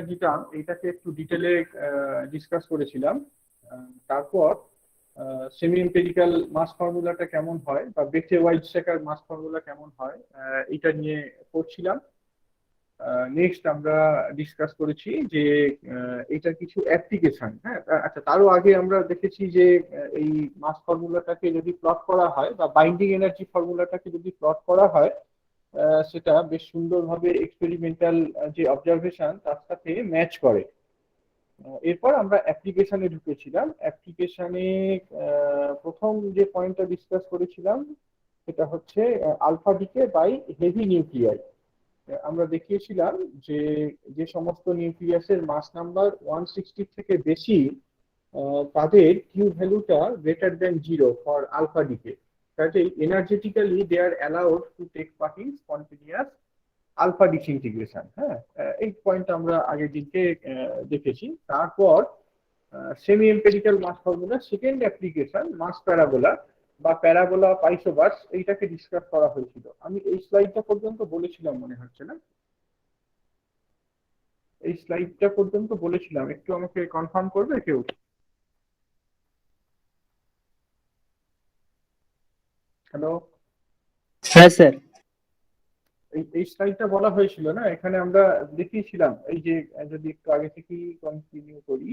যেটা এটাকে একটু ডিটেলে ডিসকাস করেছিলাম। তারপর সেমি এম্পিরিক্যাল মাস ফর্মুলাটা কেমন হয় বা বেটে ওয়াইজসেকার মাস ফর্মুলা কেমন হয় এটা নিয়ে পড়ছিলাম। নেক্সট আমরা ডিসকাস করেছি যে এটা কিছু অ্যাপ্লিকেশন। হ্যাঁ, আচ্ছা, তারও আগে আমরা দেখেছি যে এই মাস ফর্মুলাটাকে যদি প্লট করা হয় বা বাইন্ডিং এনার্জি ফর্মুলাটাকে যদি প্লট করা হয় সেটা বেশ সুন্দরভাবে এক্সপেরিমেন্টাল যে অবজারভেশন তার সাথে ম্যাচ করে। এরপর আমরা অ্যাপ্লিকেশনে ঢুকেছিলাম। অ্যাপ্লিকেশনে প্রথম যে পয়েন্টটা ডিসকাস করেছিলাম সেটা হচ্ছে alpha decay by heavy nuclei. আমরা দেখিয়েছিলাম যে যে সমস্ত নিউক্লিয়াসের মাস নাম্বার 160 থেকে বেশি তাদের কিউ ভ্যালুটা greater than 0 for alpha decay. কাজেই energetically they are allowed to take part in spontaneous alpha disintegration. হ্যাঁ, এই পয়েন্ট আমরা আগের দিকে দেখেছি। তারপর semi empirical mass formula second application mass parabola বা প্যারাবোলা পাইসোবার্স এইটাকে ডিসকাস করা হয়েছিল। আমি এই স্লাইডটা পর্যন্ত বলেছিলাম মনে হচ্ছে না, এই স্লাইডটা পর্যন্ত বলেছিলাম, একটু আমাকে কনফার্ম করবে কেউ? হ্যালো, হ্যাঁ স্যার। এই স্লাইডটা বলা হয়েছিল না? এখানে আমরা দেখিয়েছিলাম এই যে যদি একটু আগে থেকেই কন্টিনিউ করি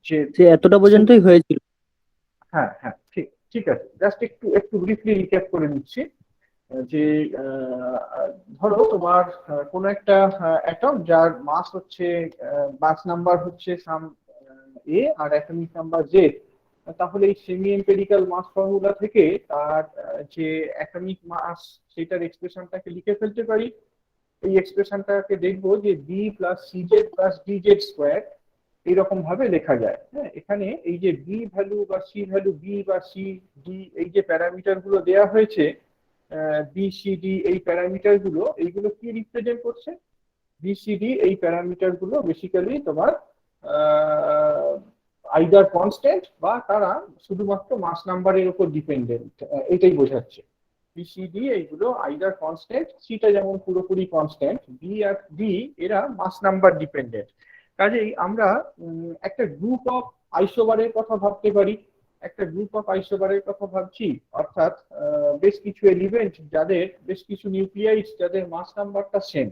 যে যে এতটা পর্যন্তই হয়েছিল। হ্যাঁ হ্যাঁ, ঠিক ঠিক আছে। জাস্ট একটু একটু ব্রিফলি রিক্যাপ করে নিচ্ছি যে ধরো তোমার কোন একটা অ্যাটম যার মাস হচ্ছে মাস নাম্বার হচ্ছে সাম এ আর অ্যাটমিক নাম্বার জেড। তাহলে এই সেমি এম্পেরিক্যাল মাস ফর্মুলা থেকে তার যে অ্যাটমিক মাস সেটার এক্সপ্রেশনটাকে লিখে ফেলতে পারি। এই এক্সপ্রেশনটাকে দেখবো যে B plus CZ plus DZ square এইরকম ভাবে লেখা যায়। হ্যাঁ, এখানে এই যে বি ভ্যালু বা সি ভ্যালু, বি বা সি ডি এই যে প্যারামিটার গুলো দেওয়া হয়েছে, বি সি ডি এই প্যারামিটার গুলো, এইগুলো কি রিপ্রেজেন্ট করছে? বি সি ডি এই প্যারামিটার গুলো বেসিক্যালি তোমার আইদার কনস্ট্যান্ট বা তারা শুধুমাত্র মাস নাম্বারের উপর ডিপেন্ডেন্ট, এটাই বোঝাচ্ছে। বি সি ডি এইগুলো আইদার কনস্ট্যান্ট, সিটা যেমন পুরোপুরি কনস্ট্যান্ট, বি আর ডি এরা মাস নাম্বার ডিপেন্ডেন্ট। কাজেই আমরা একটা গ্রুপ অফ আইসোবারের কথা ভাবতে পারি। একটা গ্রুপ অফ আইসোবারের কথা ভাবছি, অর্থাৎ বেশ কিছু এলিমেন্ট যাদের বেশ কিছু নিউক্লিয়াইড যাদের মাস নাম্বারটা সেম।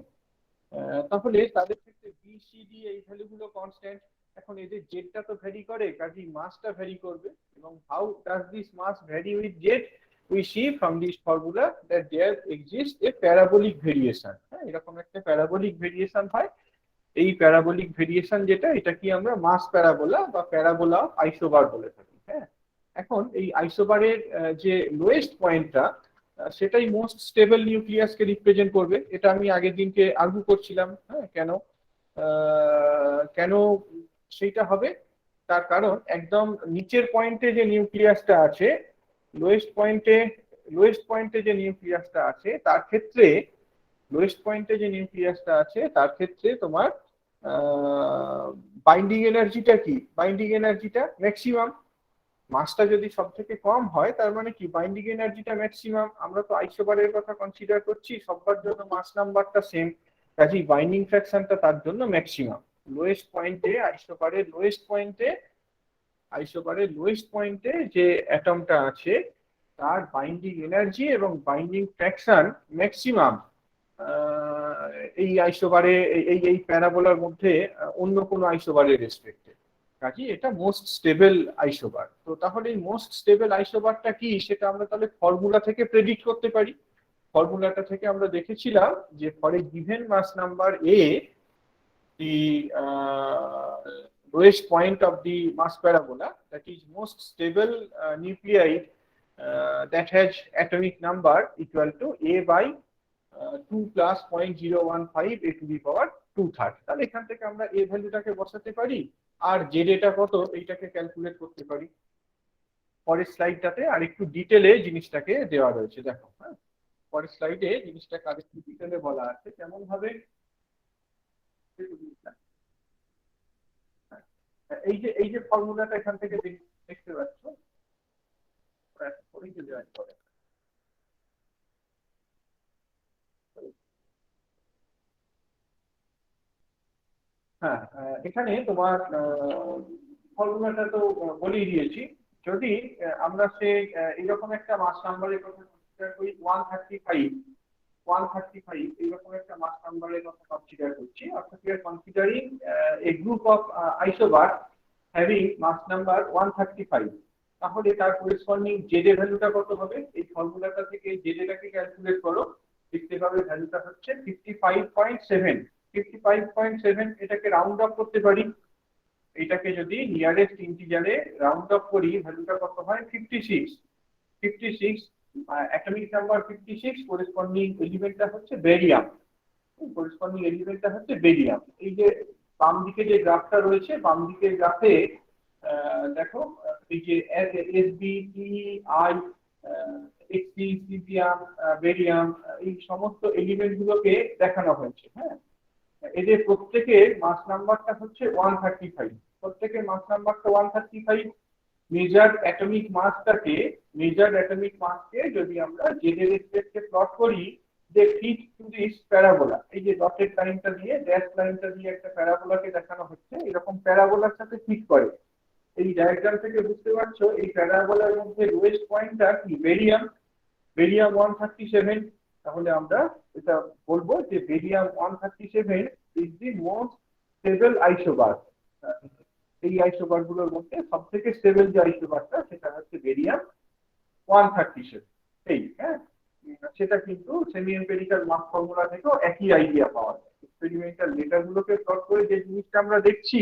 তাহলে তাদের ক্ষেত্রে বি সি ডি এই ভ্যালুগুলো কনস্ট্যান্ট। এখন এদের জেডটা তো ভ্যারি করে, কাজেই মাসটা ভ্যারি করবে। এবং how does this mass vary with Z? we see from this formula that there exists a parabolic variation. হ্যাঁ, এরকম একটা প্যারাবোলিক ভেরিয়েশন হয়। এই প্যারাবোলিক ভেরিয়েশন যেটা, এটা কি আমরা মাস প্যারাবোলা বা প্যারাবোলা আইসোবার বলে থাকি। হ্যাঁ, এখন এই আইসোবারের যে লোয়েস্ট পয়েন্টটা সেটাই মোস্ট স্টেবল নিউক্লিয়াসকে রিপ্রেজেন্ট করবে। এটা আমি আগের দিনকে আর্গু করছিলাম। হ্যাঁ, কেন কেন সেইটা হবে? তার কারণ একদম নিচের পয়েন্টে যে নিউক্লিয়াসটা আছে, লোয়েস্ট পয়েন্টে লোয়েস্ট পয়েন্টে যে নিউক্লিয়াসটা আছে তার ক্ষেত্রে লোয়েস্ট পয়েন্টে যে নিউক্লিয়াসটা আছে তার ক্ষেত্রে তোমার বাইন্ডিং এনার্জিটা কি? বাইন্ডিং এনার্জিটা ম্যাক্সিমাম। মাসটা যদি সব থেকে কম হয় তার মানে কি বাইন্ডিং এনার্জিটা ম্যাক্সিমাম। আমরা তো আইসোবারের কথা কনসিডার করছি, সবার জন্য মাস নাম্বারটা সেম, কাজেই বাইন্ডিং ফ্র্যাকশনটা তার জন্য ম্যাক্সিমাম। লোয়েস্ট পয়েন্টে আইসোবারের লোয়েস্ট পয়েন্টে যে অ্যাটমটা আছে তার বাইন্ডিং এনার্জি এবং বাইন্ডিং ফ্র্যাকশন ম্যাক্সিমাম এই আইসোবারে এই এই প্যারাবোলার মধ্যে অন্য কোনো আইসোবারের রেসপেক্টে। কাজে এটা মোস্ট স্টেবল আইসোবার। তো তাহলে এই মোস্ট স্টেবল আইসোবারটা কি সেটা আমরা তাহলে ফর্মুলা থেকে প্রেডিক্ট করতে পারি। ফর্মুলাটা থেকে আমরা দেখেছিলাম যে for a given mass number A, the lowest point of the mass parabola, that is most stable nuclide that has atomic number equal to a by 2 plus 0.015 a to the power 2/3। তাহলে এখান থেকে আমরা a ভ্যালুটাকে বসাতে পারি আর z এটা কত এইটাকে calculate করতে পারি। পরের স্লাইডটাতে আর একটু ডিটেলে জিনিসটাকে দেওয়া রয়েছে, দেখো। হ্যাঁ, পরের স্লাইডে জিনিসটাকে আর একটু ডিটেলে বলা আছে কেমন ভাবে। এই যে ফর্মুলাটা এখান থেকে দেখতে পাচ্ছ, হ্যাঁ, এখানে তোমার ফর্মুলাটা তো বলেই দিয়েছি। যদি আমরা এইরকম একটা মাস নাম্বারের কথা কনসিডার করি, 135 এইরকম একটা মাস নাম্বারের কথা কনসিডার করছি, অর্থাৎ we are considering a group of isobar having mass number 135, তাহলে তার করেসপন্ডিং জেড এর ভ্যালুটা কত হবে? এই ফর্মুলাটা থেকে জেড এটাকে ক্যালকুলেট করো, দেখতে পাবে ভ্যালুটা হচ্ছে 55.7। 55.7 এটাকে রাউন্ড আপ করতে পারি, এটাকে যদি নিয়ারেস্ট ইন্টিজারে রাউন্ড আপ করি ভ্যালুটা কত হয়? 56। 56 অ্যাটমিক নাম্বার 56, করেসপন্ডিং এলিমেন্টটা হচ্ছে বেরিয়াম। করেসপন্ডিং এলিমেন্টটা হচ্ছে বেরিয়াম। এই যে বাম দিকে যে গ্রাফটা রয়েছে, বাম দিকের গ্রাফে দেখো এই যে এসবি, টি, আই, এক্সি, সিজিয়াম, বেরিয়াম, এই সমস্ত এলিমেন্ট গুলোকে দেখানো হয়েছে। হ্যাঁ, এদের প্রত্যেকের মাস নাম্বারটা হচ্ছে 135। প্রত্যেকের মাস নাম্বারটা 135। মেজার্ড অ্যাটমিক মাসকে যদি আমরা জেড এর রেসপেক্টে প্লট করি, যে ফিট টু দিস প্যারাবোলা, এই যে ডটেড লাইনটা দিয়ে, ড্যাশ লাইনটা দিয়ে একটা প্যারাবোলাকে দেখানো হচ্ছে, এরকম প্যারাবোলার সাথে ফিট করে। এই ডায়াগ্রাম থেকে বুঝতে পারছো এই প্যারাবোলার মধ্যে লোয়েস্ট পয়েন্টটা কি? বেরিয়াম। বেরিয়াম 137। তাহলে আমরা এটা বলবো যে barium 137 is the most stable isobar. এই আইসোবার গুলোর মধ্যে সব থেকে স্টেবল যে আইসোবারটা সেটা হচ্ছে বেরিয়াম 137। এই হ্যাঁ, সেটা কিন্তু সেমি এম্পিরিক্যাল মাস ফর্মুলা থেকেও একই আইডিয়া পাওয়া যায়। এক্সপেরিমেন্টাল ডেটা গুলোকে প্লট করে যে জিনিসটা আমরা দেখছি,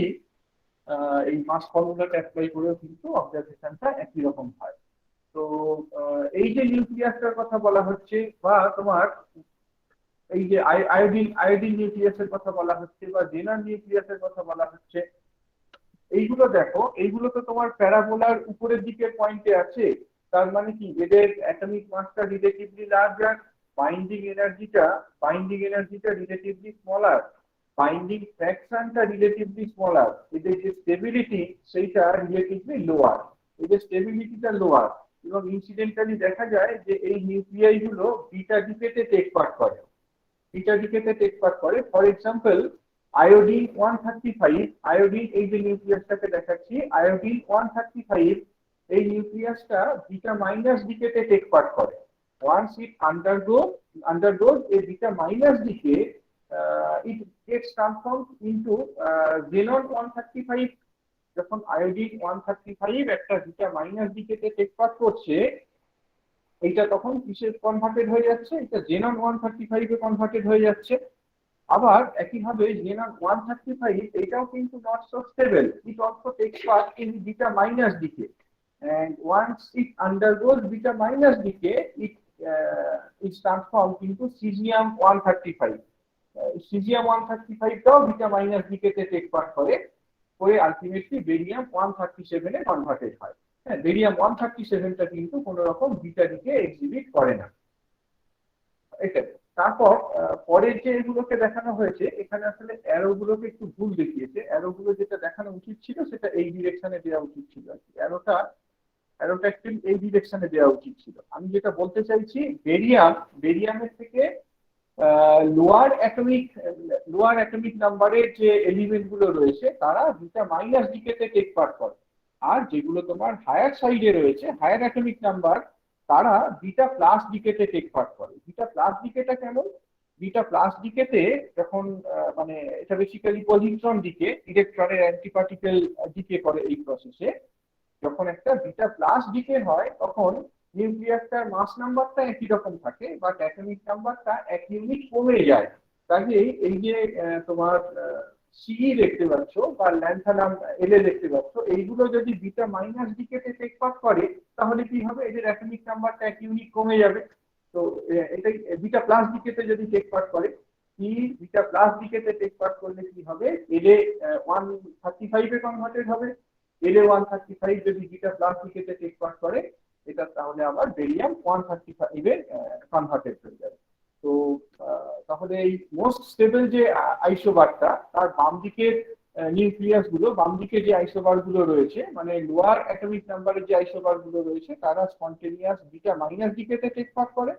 এই মাস ফর্মুলাটা অ্যাপ্লাই করেও কিন্তু অবজারভেশনটা একই রকম হয়। তো এই যে নিউক্লিয়াসটার কথা বলা হচ্ছে, বা তোমার এই যে আয়োডিন আয়োডিন নিউক্লিয়াসের কথা বলা হচ্ছে, বা জেনার নিউক্লিয়াসের কথা বলা হচ্ছে, এইগুলো দেখো, এইগুলো তো তোমার প্যারাবোলার উপরের দিকের পয়েন্টে আছে। তার মানে কি এদের অ্যাটমিক মাসটা রিলেটিভলি লার্জার, বাইন্ডিং এনার্জিটা রিলেটিভলি স্মলার, বাইন্ডিং ফ্র্যাকশনটা রিলেটিভলি স্মলার, এদের যে স্টেবিলিটি সেইটা রিলেটিভলি লোয়ার, এদের স্টেবিলিটিটা লোয়ার। এবং ইনসিডেন্টালি দেখা যায় যে এই নিউক্লিয়াই গুলো বিটা ডিকেটে টেক পার্ট করে। বিটা ডিকেটে টেক পার্ট করে। ফর এক্সাম্পল, আয়োডিন 135, আয়োডিন এই যে নিউক্লিয়াসটাকে দেখাচ্ছি, আয়োডিন 135 এই নিউক্লিয়াসটা বিটা মাইনাস ডিকেটে টেক পার্ট করে। ওয়ান্স ইট আন্ডারগোজ এই beta minus decay, it gets transformed into xenon 135। যখন আয়োডিন 135 একটা বিটা মাইনাস ডিকেটে টেক পার্ট করছে, এইটা তখন কিসে কনভার্টেড হয়ে যাচ্ছে? এটা xenon 135 এ কনভার্টেড হয়ে যাচ্ছে। আবার একইভাবে xenon 135 এটাও কিন্তু not so stable, it also takes part in beta minus decay, and once it undergoes beta minus decay, it is transformed into cesium 135। cesium 135 টাও বিটা মাইনাস ডিকেতে টেক পার্ট করে, ultimately barium 137 এ converted হয়। হ্যাঁ, barium 137টা কিন্তু কোনো রকম beta decay exhibit করে না। এটা তারপর পরের যে এগুলোকে দেখানো হয়েছে, এখানে আসলে অ্যারো গুলোকে একটু ভুল দেখিয়েছে। অ্যারো গুলো যেটা দেখানো উচিত ছিল সেটা এই ডিরেকশনে দেওয়া উচিত ছিল আর কি। অ্যারোটা অ্যাক্চুয়ালি এই ডিরেকশনে দেওয়া উচিত ছিল। আমি যেটা বলতে চাইছি, বেরিয়ামের থেকে লোয়ার অ্যাটমিক নাম্বারের যে এলিমেন্ট গুলো রয়েছে তারা বিটা মাইনাস ডিকেতে টেক পার্ট করে, আর যেগুলো তোমার হায়ার সাইডে রয়েছে, হায়ার অ্যাটমিক নাম্বার, তারা বিটা প্লাস ডিকেতে টেক পার্ট করে। বিটা প্লাস ডিকেটা কেমন? বিটা প্লাস ডিকেতে যখন মানে এটা বেসিক্যালি পজিট্রন ডিকে, ইলেকট্রনের অ্যান্টিপার্টিকেল ডিকে করে এই প্রসেসে। যখন একটা বিটা প্লাস ডিকে হয় তখন নিউক্লিয়াসটার মাস নাম্বারটা একই রকম থাকে, বাট অ্যাটমিক নাম্বারটা 1 ইউনিট কমে যায়। কাজেই এই যে তোমার সিই দেখতে পাচ্ছ বা ল্যান্থানাম এলএ দেখতে পাচ্ছ, এইগুলো যদি বিটা মাইনাস ডিকেতে টেক পার্ট করে তাহলে কি হবে? এদের অ্যাটমিক নাম্বারটা 1 ইউনিট কমে যাবে। তো এটাই বিটা প্লাস ডিকেতে যদি টেক পার্ট করে, কি বিটা প্লাস ডিকেতে টেক পার্ট করলে কি হবে? এলএ 135 এ কনভার্টেড হবে। এলএ 135 যদি বিটা প্লাস ডিকেতে টেক পার্ট করে, এটা তাহলে আবার বেরিয়াম 135 এ কনভার্টেড হয়ে যাবে। তো তাহলে এই মোস্ট স্টেবল যে আইসোবারটা, তার বাম দিকের নিউক্লিয়াস গুলো, বাম দিকে যে আইসোবার গুলো রয়েছে, মানে লোয়ার অ্যাটমিক নাম্বারের যে আইসোবার গুলো রয়েছে, তারা স্পন্টেনিয়াস বিটা মাইনাস ডিকেতে টেক পার্ট করে,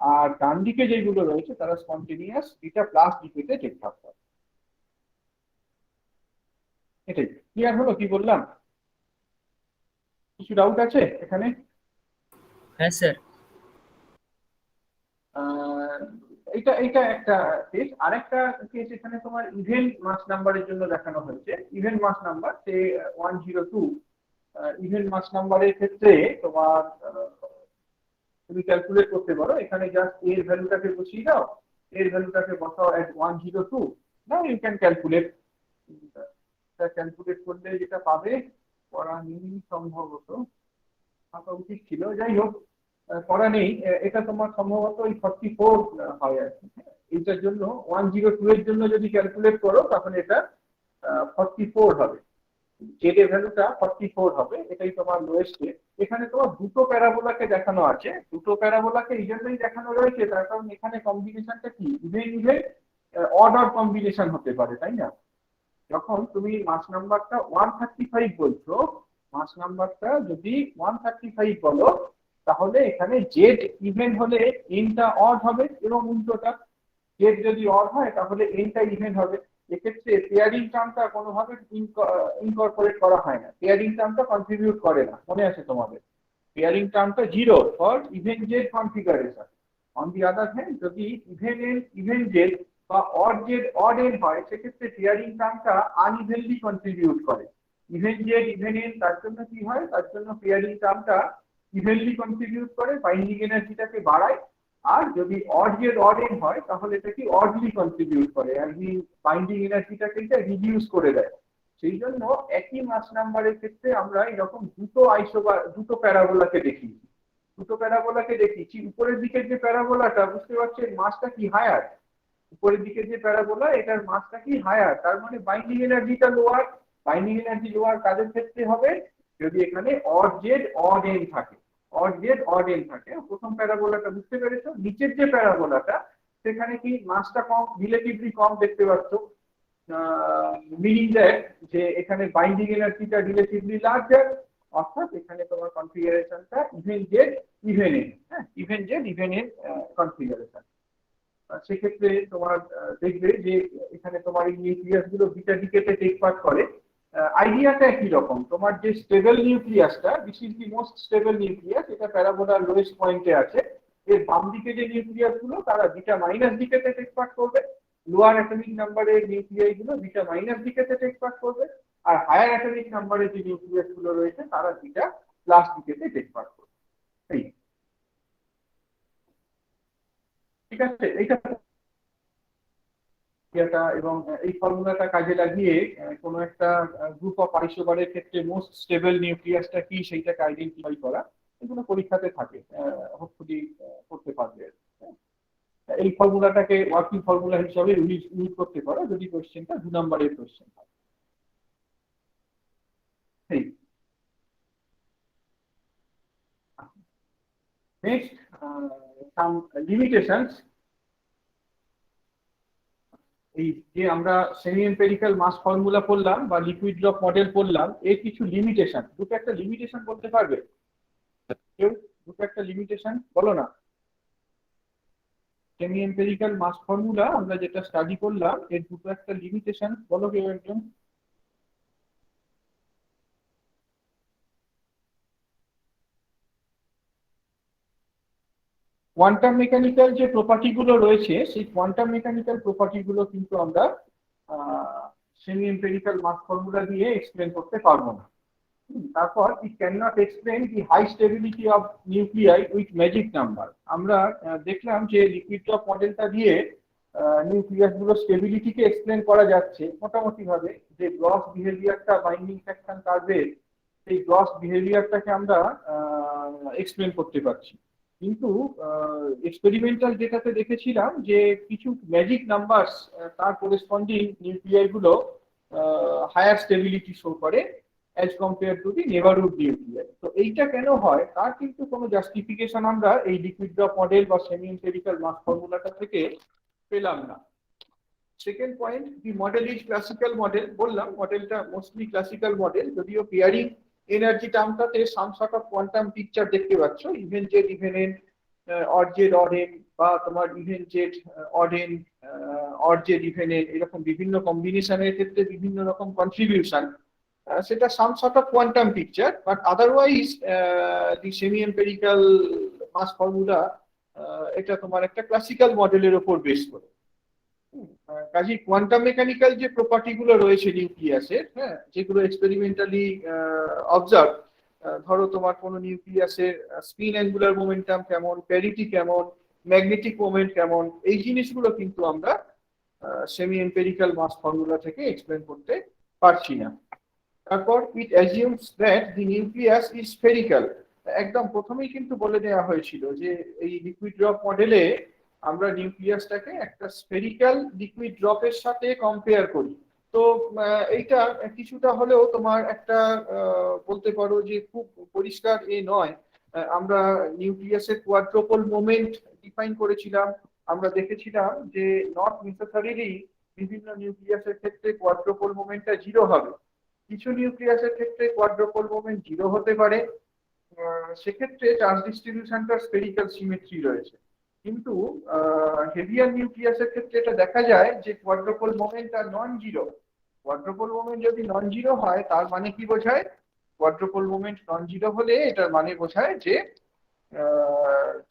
আর ডান দিকে যেগুলো রয়েছে তারা স্পন্টেনিয়াস বিটা প্লাস ডিকেতে টেক পার্ট করে। এটাই ক্লিয়ার হলো কি বললাম? কিছু ডাউট আছে এখানে? হ্যাঁ স্যার। আহ, এটা এটা একটা কেস। আরেকটা কেস এখানে তোমার ইভেন্ট মাস নাম্বারের জন্য দেখানো হয়েছে। ইভেন্ট মাস নাম্বার সে 102, ইভেন্ট মাস নাম্বারের ক্ষেত্রে তোমার তুমি ক্যালকুলেট করতে পারো। এখানে জাস্ট এর ভ্যালুটাকে বসিয়ে দাও, এর ভ্যালুটাকে বসাও at 102। Now you can calculate. Calculate করলে যেটা পাবে, করা নেই সম্ভবত, থাকা উচিত ছিল, যাই হোক করা নেই। এটা তোমার সম্ভবত ওই 44 হয় আর কি। এইটার জন্য 102 এর জন্য যদি ক্যালকুলেট করো তাহলে এটা 44 হবে। জেড এর ভ্যালুটা 44 হবে, এটাই তোমার লোয়েস্ট। এখানে তোমার দুটো প্যারাবোলাকে দেখানো আছে। দুটো প্যারাবোলাকে এই জন্যই দেখানো রয়েছে তার কারণ এখানে কম্বিনেশনটা কি ইভেন ইভেন অর্ডার কম্বিনেশন হতে পারে, তাই না? যখন তুমি মাস নাম্বারটা 135 বলছো, মাস নাম্বারটা যদি 135 বলো, তাহলে এখানে জেড ইভেন হলে এনটা অড হবে এবং উল্টোটা। জেড যদি অড হয় তাহলে এনটা ইভেন হবে। এক্ষেত্রে পেয়ারিং টার্মটা কোনোভাবে ইনকর্পোরেট করা হয় না, পেয়ারিং টার্মটা কন্ট্রিবিউট করে না, মনে আছে তোমাদের? পেয়ারিং টার্মটা zero for even Z configuration. On the other hand যদি ইভেন এন ইভেন জেড বা অড জেড অড এন হয়, সেক্ষেত্রে পেয়ারিং টার্মটা আনইভেনলি কন্ট্রিবিউট করে। ইভেন জেড ইভেন এন তার জন্য কি হয়, তার জন্য পেয়ারিং টার্মটা ইভেনলি কন্ট্রিবিউট করে, বাইন্ডিং এনার্জিটাকে বাড়ায়। আর যদি অড জেড অড এন হয় তাহলে এটা কি অডলি কন্ট্রিবিউট করে, আর কি বাইন্ডিং এনার্জিটাকে এটা রিডিউস করে দেয়। সেই জন্য একই মাস নাম্বারের ক্ষেত্রে আমরা এরকম দুটো প্যারাবোলাকে দেখি। দুটো প্যারাবোলাকে দেখিয়েছি। উপরের দিকের যে প্যারাবোলাটা বুঝতে পারছেন মাসটা কি হায়ার, উপরের দিকে যে প্যারাবোলা এটার মাসটা কি হায়ার, তার মানে বাইন্ডিং এনার্জিটা লোয়ার। বাইন্ডিং এনার্জি লোয়ার কাজের ক্ষেত্রে হবে যদি এখানে অড জেড অড এন থাকে, অড জেড অড এন থাকে। প্রথম প্যারাবোলাটা বুঝতে পেরেছো। নিচের যে প্যারাবোলাটা সেখানে কি মাসটা কম, রিলেটিভলি কম দেখতে পাচ্ছ, মিনিং দ্যাট যে এখানে বাইন্ডিং এনার্জিটা রিলেটিভলি লার্জার, অর্থাৎ এখানে তোমার কনফিগারেশনটা ইভেন জেড ইভেন এন, হ্যাঁ even Z even N configuration. সেক্ষেত্রে তোমার দেখবে যে এখানে তোমার এই নিউক্লিয়াস গুলো বিটা ডিকেটে টেক পার্ট করে। আইডিয়াটা একই রকম। তোমার যে স্টেবল নিউক্লিয়াসটা, this is the most stable nucleus, এটা প্যারাবোলার লোয়েস্ট পয়েন্টে আছে। এর বাম দিকে যে নিউক্লিয়াস গুলো তারা বিটা মাইনাস দিকেতে টেক পার্ট করবে, লোয়ার অ্যাটমিক নাম্বারের নিউক্লিয়াস গুলো বিটা মাইনাস দিকেতে টেক পার্ট করবে, আর হায়ার অ্যাটমিক নাম্বারের যে নিউক্লিয়াস গুলো রয়েছে তারা বিটা প্লাস দিকেতে টেক পার্ট করবে। ঠিক আছে, এইটা এবং এই ফর্মুলাটা কাজে লাগিয়ে কোনো একটা গ্রুপ অফ আইসোবারের ক্ষেত্রে মোস্ট স্টেবল নিউক্লিয়াসটা কি সেইটাকে আইডেন্টিফাই করা, এগুলো পরীক্ষাতে থাকে, হোপফুলি করতে পারবে। এই ফর্মুলাটাকে ওয়ার্কিং ফর্মুলা হিসাবে ইউজ করতে পারো যদি কোশ্চেনটা 2 নম্বরের কোশ্চেন হয়। নেক্সট, সাম লিমিটেশনস। এই যে আমরা সেমি এম্পিরিক্যাল মাস ফর্মুলা পড়লাম বা লিকুইড ড্রপ মডেল পড়লাম, এর কিছু লিমিটেশন, দুটো একটা লিমিটেশন বলতে পারবে কেউ? দুটো একটা লিমিটেশন বলো না। সেমি এম্পিরিক্যাল মাস ফর্মুলা আমরা যেটা স্টাডি করলাম এর দুটো একটা লিমিটেশন বলো কেউ একজন। কোয়ান্টাম মেকানিক্যাল যে প্রপার্টি গুলো রয়েছে সেই কোয়ান্টাম মেকানিক্যাল প্রপার্টি গুলো কিন্তু আমরা সেমি এম্পিরিক্যাল মাস ফর্মুলা দিয়ে এক্সপ্লেন করতে পারবো না। তারপর it can not explain the high stability of nuclei with magic number. আমরা দেখলাম যে লিকুইড ড্রপ মডেলটা দিয়ে নিউক্লিয়াস গুলো স্টেবিলিটিকে এক্সপ্লেন করা যাচ্ছে মোটামুটি ভাবে। যে গ্রস বিহেভিয়ারটা বাইন্ডিং ফ্যাকশন কার্ভের, সেই গ্রস বিহেভিয়ারটাকে আমরা এক্সপ্লেন করতে পারছি। কিন্তু এক্সপেরিমেন্টাল যেটাতে দেখেছিলাম যে কিছু ম্যাজিক নাম্বারস তার করেসপন্ডিং নিউক্লিয়াই গুলো হায়ার স্টেবিলিটি শো করে as compared to the neighborhood nuclei। তো এইটা কেন হয় তার কিন্তু কোনো জাস্টিফিকেশন আমরা এই লিকুইড ড্রপ মডেল বা সেমি এম্পিরিক্যাল মাস ফর্মুলাটা থেকে পেলাম না। Second point, the model is classical model. বললাম মডেলটা মোস্টলি ক্লাসিক্যাল মডেল, যদিও পেয়ারিং এনার্জি টার্মটাতে some sort of quantum picture দেখতে পাচ্ছ, even Z even N, odd Z odd N, বা তোমার even Z, odd N, odd Z, even এরকম বিভিন্ন কম্বিনেশনের ক্ষেত্রে বিভিন্ন রকম কন্ট্রিবিউশন, সেটা some sort of quantum picture, but otherwise the semi empirical mass formula এটা তোমার একটা ক্লাসিক্যাল মডেলের উপর বেস করে। কাজেই কোয়ান্টাম মেকানিক্যাল যে প্রপার্টি গুলো রয়েছে নিউক্লিয়াসের, হ্যাঁ, যেগুলো এক্সপেরিমেন্টালি অবজার্ভ, ধরো তোমার কোনো নিউক্লিয়াসের স্পিন অ্যাঙ্গুলার মোমেন্টাম কেমন, প্যারিটি কেমন, ম্যাগনেটিক মোমেন্ট কেমন, এই জিনিসগুলো কিন্তু আমরা সেমি এম্পেরিক্যাল মাস ফর্মুলা থেকে এক্সপ্লেন করতে পারছি না। তারপর it assumes that the nucleus is spherical. একদম প্রথমেই কিন্তু বলে দেওয়া হয়েছিল যে এই লিকুইড ড্রপ মডেলে আমরা নিউক্লিয়াসটাকে একটা স্ফেরিক্যাল লিকুইড ড্রপের সাথে কম্পেয়ার করি। তো এইটা কিছুটা হলেও তোমার একটা বলতে পারো যে খুব পরিষ্কার নয়। আমরা নিউক্লিয়াসের কোয়াড্রোপল মোমেন্ট ডিফাইন করেছিলাম। আমরা দেখেছিলাম যে নট নেসেসারিলি বিভিন্ন নিউক্লিয়াসের ক্ষেত্রে কোয়াড্রোপল মোমেন্টটা 0 হবে। কিছু নিউক্লিয়াসের ক্ষেত্রে কোয়াড্রোপল মোমেন্ট 0 হতে পারে, সেক্ষেত্রে চার্জ ডিস্ট্রিবিউশনটা স্ফেরিক্যাল সিমেট্রি রয়েছে। কিন্তু হেভিয়ার নিউক্লিয়াসের ক্ষেত্রে এটা দেখা যায় যে কোয়াড্রোপল মোমেন্টটা নন জিরো। কোয়াড্রোপল মোমেন্ট যদি নন জিরো হয় তার মানে কি বোঝায়? কোয়াড্রোপল মোমেন্ট নন জিরো হলে এটার মানে বোঝায় যে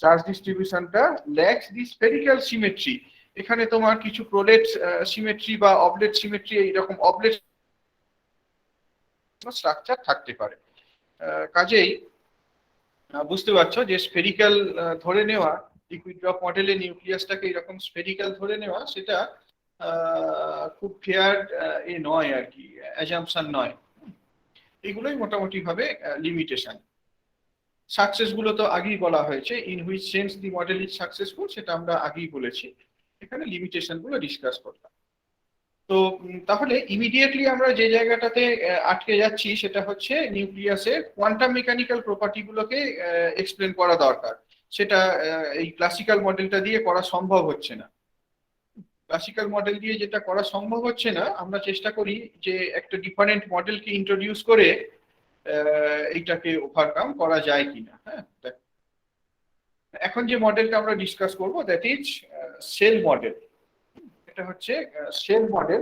চার্জ ডিস্ট্রিবিউশনটা ল্যাকস দি স্ফেরিক্যাল সিমেট্রি। এখানে তোমার কিছু প্রোলেট সিমেট্রি বা অবলেট সিমেট্রি, এইরকম অবলেট স্ট্রাকচার থাকতে পারে। কাজেই বুঝতে পারছো যে স্ফেরিক্যাল ধরে নেওয়া, লিকুইড ড্রপ মডেলে নিউক্লিয়াসটাকে এরকম স্ফেরিক্যাল ধরে নেওয়া, সেটা খুব ফেয়ার নয় আর কি, অ্যাজাম্পশন নয়। এগুলোই মোটামুটি ভাবে লিমিটেশন। সাকসেস গুলো তো আগেই বলা হয়েছে, in which sense the model is successful, সেটা আমরা আগেই বলেছি। এখানে লিমিটেশন গুলো ডিসকাস করলাম। তো তাহলে ইমিডিয়েটলি আমরা যে জায়গাটাতে আটকে যাচ্ছি সেটা হচ্ছে নিউক্লিয়াসের কোয়ান্টাম মেকানিক্যাল প্রপার্টি গুলোকে এক্সপ্লেন করা দরকার। সেটা এই ক্লাসিক্যাল মডেলটা দিয়ে করা সম্ভব হচ্ছে না। ক্লাসিক্যাল মডেল দিয়ে যেটা করা সম্ভব হচ্ছে না, আমরা চেষ্টা করি যে একটা ডিফারেন্ট মডেলকে ইন্ট্রোডিউস করে এইটাকে ওভারকাম করা যায় কিনা। হ্যাঁ, এখন যে মডেলটা আমরা ডিসকাস করব দ্যাট ইজ সেল মডেল। এটা হচ্ছে সেল মডেল।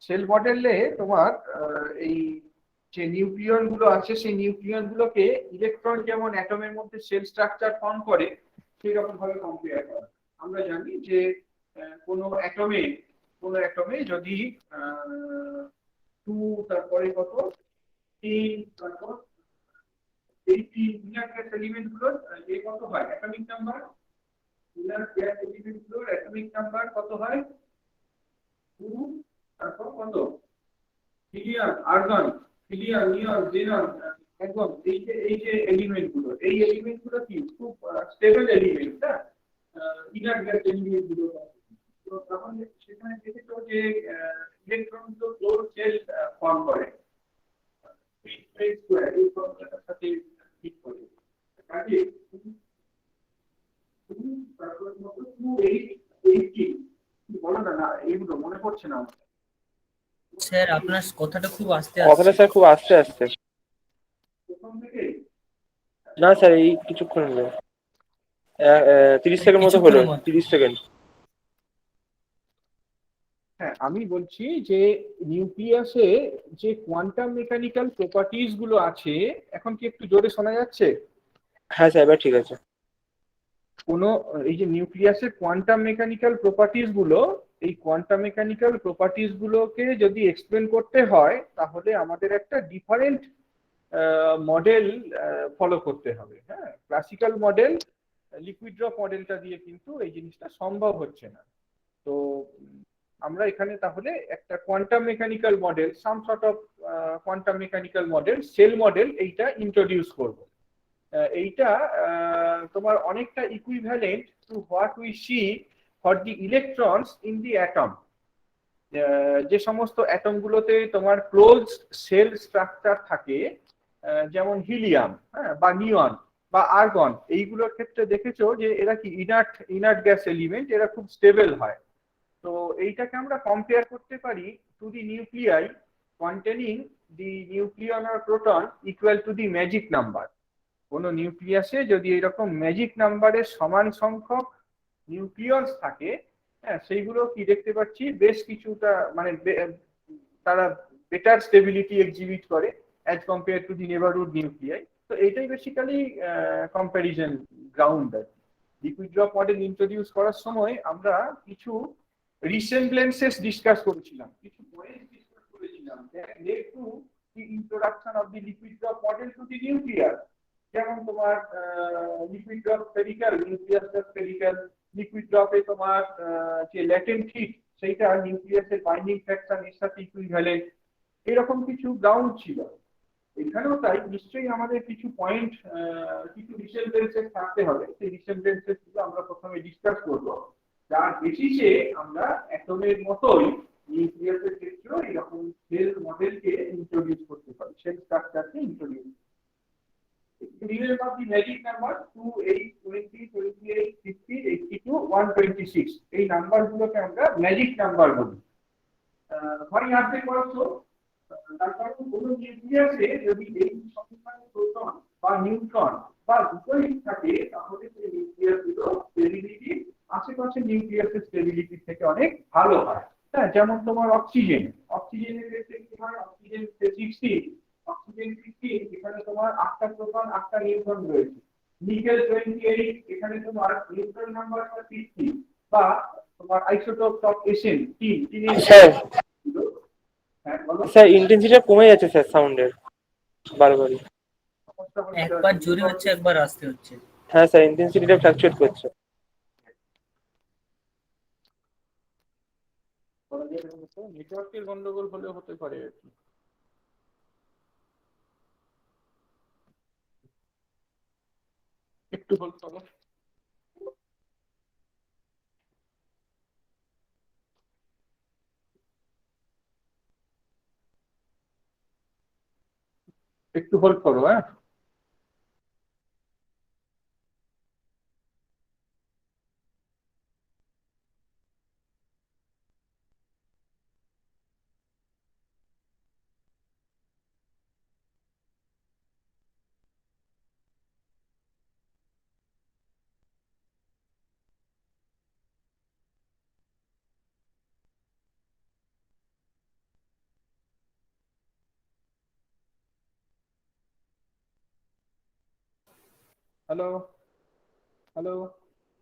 সেল মডেলে তোমার এই যে নিউক্লিয়ন গুলো আছে সেই নিউক্লিয়ন গুলোকে ইলেকট্রন যেমন অ্যাটমের মধ্যে সেল স্ট্রাকচার ফর্ম করে সেই রকম ভাবে কম্পেয়ার করা। আমরা জানি যে কোনো অ্যাটমে যদি 2, তারপরে কত 3, তারপর এই ইনার গ্যাস এলিমেন্ট গুলোর কত হয় atomic number, inner gas element গুলোর অ্যাটমিক নাম্বার কত হয় 2, তারপর কত হিলিয়াম, আর্গন, হিলিয়াম, নিয়ন, জেনন, একদম এই যে এলিমেন্ট গুলো কি খুব স্টেবল এলিমেন্ট, না ইনার গ্যাস এলিমেন্ট গুলো। তো তাহলে সেখানে দেখেছো যে ইলেকট্রন তো ক্লোজ সেল ফর্ম করে, এই স্কয়ার এই ফর্মুলাটার সাথে ঠিক করে। কাজে তারপর মত 280 বলো না, না এইগুলো মনে পড়ছে না আমার। স্যার আপনার কথাটা খুব আস্তে কথাটা আসছে। স্যার খুব আস্তে আসছে। প্রথম থেকে না স্যার, এই কিছুক্ষণ হলো, 30 সেকেন্ড মতো হলো, কিছুক্ষণের মধ্যে 30 সেকেন্ড। হ্যাঁ, আমি বলছি যে নিউক্লিয়াসে যে কোয়ান্টাম মেকানিক্যাল প্রপার্টিজ গুলো আছে, এখন কি একটু জোরে শোনা যাচ্ছে? হ্যাঁ স্যার, এবার ঠিক আছে। এই যে নিউক্লিয়াসের কোয়ান্টাম মেকানিক্যাল প্রপার্টিজ গুলো, এই কোয়ান্টাম মেকানিক্যাল প্রপার্টিজ গুলোকে যদি এক্সপ্লেন করতে হয় তাহলে আমাদের একটা ডিফারেন্ট মডেল ফলো করতে হবে। হ্যাঁ, ক্লাসিক্যাল মডেল, লিকুইড ড্রপ মডেলটা দিয়ে কিন্তু এই জিনিসটা সম্ভব হচ্ছে না। তো আমরা এখানে তাহলে একটা quantum mechanical model, some sort of quantum mechanical model, shell model, এইটা ইন্ট্রোডিউস করব। এইটা তোমার অনেকটা equivalent to what we see for the electrons in the atom. যে সমস্ত অ্যাটম গুলোতে তোমার ক্লোজ সেল স্ট্রাকচার থাকে, যেমন হিলিয়াম, হ্যাঁ, বা নিয়ন বা আর্গন, এইগুলোর ক্ষেত্রে দেখেছো যে এরা কি ইনার্ট গ্যাস এলিমেন্ট, এরা খুব স্টেবল হয়। তো এইটাকে আমরা কম্পেয়ার করতে পারি to the nuclei containing the nucleon or proton equal to the magic number. কোনো নিউক্লিয়াসে যদি এরকম ম্যাজিক নাম্বারের সমান সংখ্যক নিউক্লিয়স থাকে, হ্যাঁ, সেইগুলো কি দেখতে পাচ্ছি বেশ কিছুটা মানে তারা বেটার স্টেবিলিটি এক্সিবিট করে as compare to the neighbourhood nuclei. তো এটাই বেসিক্যালি কম্প্যারিজন গ্রাউন্ড আর কি। লিকুইড ড্রপ মডেল ইন্ট্রোডিউস করার সময় আমরা কিছু রিসেমব্লেন্সেস ডিসকাস করেছিলাম, কিছু পয়েন্ট ডিসকাস করেছিলাম that led to the introduction of the liquid drop model to the nucleus। যেমন তোমার লিকুইড ড্রপ স্ফেরিক্যাল, নিউক্লিয়াসটা স্ফেরিক্যাল। লিকুইড ড্রপে তোমার যে ল্যাটেন্ট হিট সেইটা নিউক্লিয়াসের বাইন্ডিং ফ্যাক্টর এর সাথে ইকুইভ্যালেন্ট, এরকম কিছু গ্রাউন্ড ছিল। এখানেও তাই নিশ্চয়ই আমাদের কিছু পয়েন্ট, কিছু রিসেমব্লেন্সেস থাকতে হবে। সেই রিসেমব্লেন্সেস গুলো আমরা প্রথমে ডিসকাস করব, যার বেসিসে আমরা অ্যাটমের মতোই নিউক্লিয়াসের ক্ষেত্রেও এরকম সেল মডেলকে ইন্ট্রোডিউস করতে পারি, সেল স্ট্রাকচারকে introduce. Remember the magic number 2, 8, 20, 28, 50, 82, 126 এই নাম্বারগুলোকে আমরা ম্যাজিক নাম্বার বলি। why are they called so? তার কারণ কোনো নিউক্লিয়াসে যদি এই সংখ্যায় প্রোটন বা নিউট্রন বা দুটোই থাকে তাহলে সেই নিউক্লিয়াসগুলো স্টেবিলিটি আশেপাশে নিউক্লিয়াসের স্টেবিলিটি থেকে অনেক ভালো হয়। হ্যাঁ, যেমন তোমার অক্সিজেনের ক্ষেত্রে কি হয়, অক্সিজেন 60, অক্সিজেন 15, এখানে তোমার 8টা প্রোটন 8টা নিউট্রন রয়েছে। নিকেল 28, এখানে তোমার নিউট্রন নাম্বারটা 50, বা তোমার আইসোটোপ অফ এসএন 3 স্যার হ্যাঁ বলো। স্যার ইন্টেন্সিটিটা কমে যাচ্ছে স্যার সাউন্ডের বারবারই। একবার জোরে হচ্ছে, একবার আস্তে হচ্ছে। হ্যাঁ স্যার, ইন্টেন্সিটিটা ফ্ল্যাকচুয়েট করছে। নেটওয়ার্কের গন্ডগোল হলেও হতে পারে আর কি। একটু হোল্ড করো। একটু হোল্ড করো, হ্যাঁ। হ্যালো হ্যালো,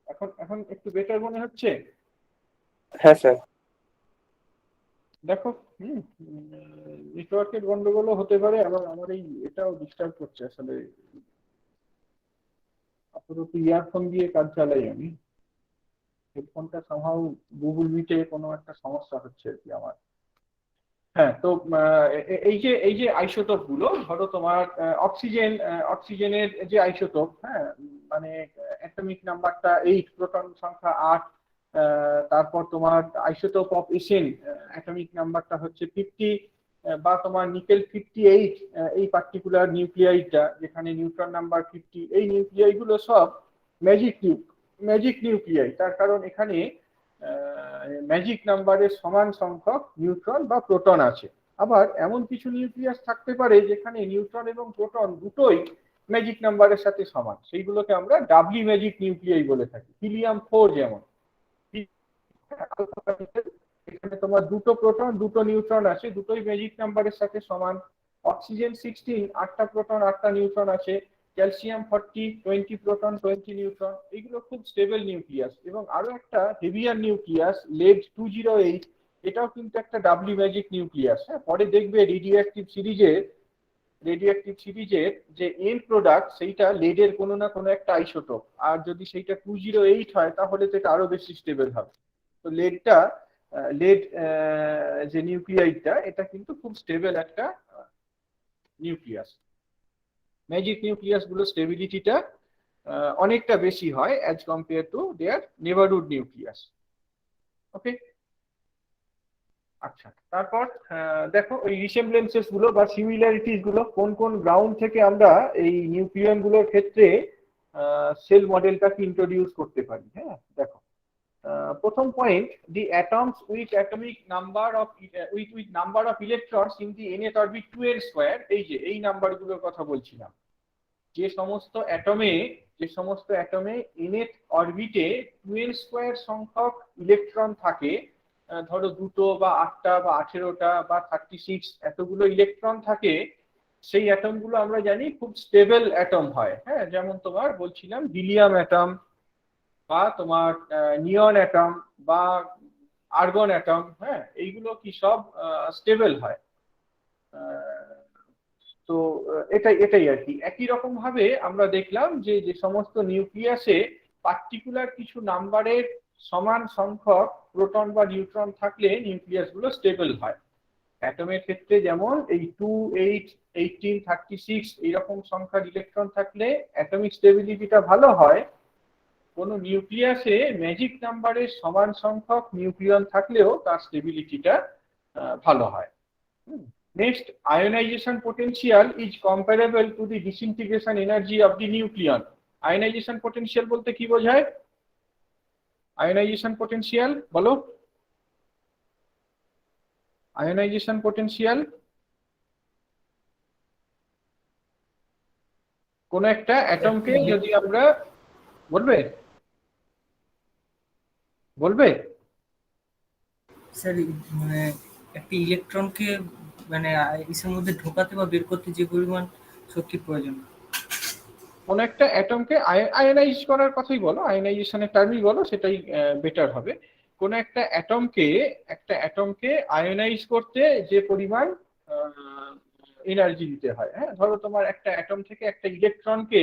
এখন এখন একটু বেটার মনে হচ্ছে? হ্যাঁ স্যার। দেখো, নেটওয়ার্কের গন্ডগোলও হতে পারে, আবার আমার এই এটাও ডিস্টার্ব করছে আসলে। আপাতত ইয়ারফোন দিয়ে কাজ চালাই আমি, হেডফোনটা সামহাউ গুগল মিটে কোনো একটা সমস্যা হচ্ছে আর কি আমার। হ্যাঁ, তো এই যে আইসোটোপ গুলো, ধরো তোমার অক্সিজেনের যে আইসোটোপ, হ্যাঁ, মানে অ্যাটমিক নাম্বারটা 8, প্রোটন সংখ্যা 8। তারপর তোমার আইসোটোপ অফ এসএন অ্যাটমিক নাম্বারটা হচ্ছে 50, বা তোমার নিকেল 58, এই পার্টিকুলার নিউক্লিয়াইডটা যেখানে নিউট্রন নাম্বার 50। এই নিউক্লিয়াই গুলো সব ম্যাজিক নিউক্লিয়াই, তার কারণ এখানে ম্যাজিক নাম্বারের সমান সংখ্যক নিউট্রন বা প্রোটন আছে। আবার এমন কিছু নিউক্লিয়াস থাকতে পারে যেখানে নিউট্রন এবং প্রোটন দুটোই ম্যাজিক নাম্বারের সাথে সমান, সেইগুলোকে আমরা ডাবলি ম্যাজিক নিউক্লিয়াই বলে থাকি। হিলিয়াম 4 যেমন, এখানে তোমার দুটো প্রোটন দুটো নিউট্রন আছে, দুটোই ম্যাজিক নাম্বারের সাথে সমান। অক্সিজেন 16, 8টা প্রোটন 8টা নিউট্রন আছে। ক্যালসিয়াম 40, 20 প্রোটন 20 নিউট্রন, এগুলো খুব স্টেবল নিউক্লিয়াস। এবং আরো একটা হেভিয়ার নিউক্লিয়াস লেড 208, এটাও কিন্তু একটা ডাবলি ম্যাজিক নিউক্লিয়াস। হ্যাঁ, পরে দেখবে রেডিওঅ্যাক্টিভ সিরিজের যে এন্ড প্রোডাক্ট সেইটা লেডের কোনো না কোনো একটা আইসোটোপ, আর যদি সেইটা 208 হয় তাহলে তো এটা আরো বেশি স্টেবল হবে। তো লেড যে নিউক্লিয়াইডটা, এটা কিন্তু খুব স্টেবল একটা নিউক্লিয়াস। ম্যাজিক নিউক্লিয়াস গুলো স্টেবিলিটিটা অনেকটা বেশি হয় as compare to their neighbourhood nucleus. Okay, আচ্ছা। তারপর দেখো ওই রিসেমব্লেন্সেস গুলো বা সিমিলারিটিস গুলো কোন কোন গ্রাউন্ড থেকে আমরা এই নিউক্লিয়ন গুলোর ক্ষেত্রে সেল মডেলটাকে ইন্ট্রোডিউস করতে পারি। হ্যাঁ, দেখো, প্রথম point, the atoms with atomic number of with number of electrons in the nth orbit 2 এর স্কয়ার। এই যে এই নাম্বারগুলোর কথা বলছিলাম, যে সমস্ত অ্যাটমে যে সমস্ত অ্যাটমে ইনেট অরবিটে 2n স্কয়ার সংখ্যক ইলেকট্রন থাকে, ধরো 2টো বা 8টা বা 18টা বা 36 এতগুলো ইলেকট্রন থাকে, সেই অ্যাটমগুলো আমরা জানি খুব স্টেবল অ্যাটম হয়। হ্যাঁ, যেমন তোমার বলছিলাম হিলিয়াম অ্যাটম বা তোমার নিয়ন অ্যাটম বা আর্গন অ্যাটম, হ্যাঁ এইগুলো কি সব স্টেবল হয়। তো এটাই এটাই আর কি। একই রকম ভাবে আমরা দেখলাম যে যে সমস্ত নিউক্লিয়াসে পার্টিকুলার কিছু নাম্বারের সমান সংখ্যক প্রোটন বা নিউট্রন থাকলে নিউক্লিয়াস গুলো স্টেবল হয়। অ্যাটমের ক্ষেত্রে যেমন এই 2, 8, 18, 36 এইরকম সংখ্যার ইলেকট্রন থাকলে অ্যাটমিক স্টেবিলিটিটা ভালো হয়। কোনো নিউক্লিয়াসে ম্যাজিক নাম্বারের সমান সংখ্যক নিউক্লিয়ন থাকলেও তার স্টেবিলিটিটা ভালো হয়। Next, ionization potential is comparable to the disintegration energy of the nucleon. Ionization potential বলতে কি বোঝায়? Ionization potential বলো। Ionization potential কোন একটা অ্যাটমকে যদি আমরা বলবে বলবে স্যার মানে একটি ইলেকট্রনকে মানে ইসের মধ্যে ঢোকাতে বা বের করতে যে পরিমাণ শক্তির প্রয়োজন। কোন একটা অ্যাটমকে আয়নাইজ করার কথাই বলো, আয়নাইজেশনের টার্মই বলো, সেটাই বেটার হবে। কোন একটা অ্যাটমকে আয়নাইজ করতে যে পরিমাণ এনার্জি দিতে হয়। হ্যাঁ, ধরো তোমার একটা অ্যাটম থেকে একটা ইলেকট্রনকে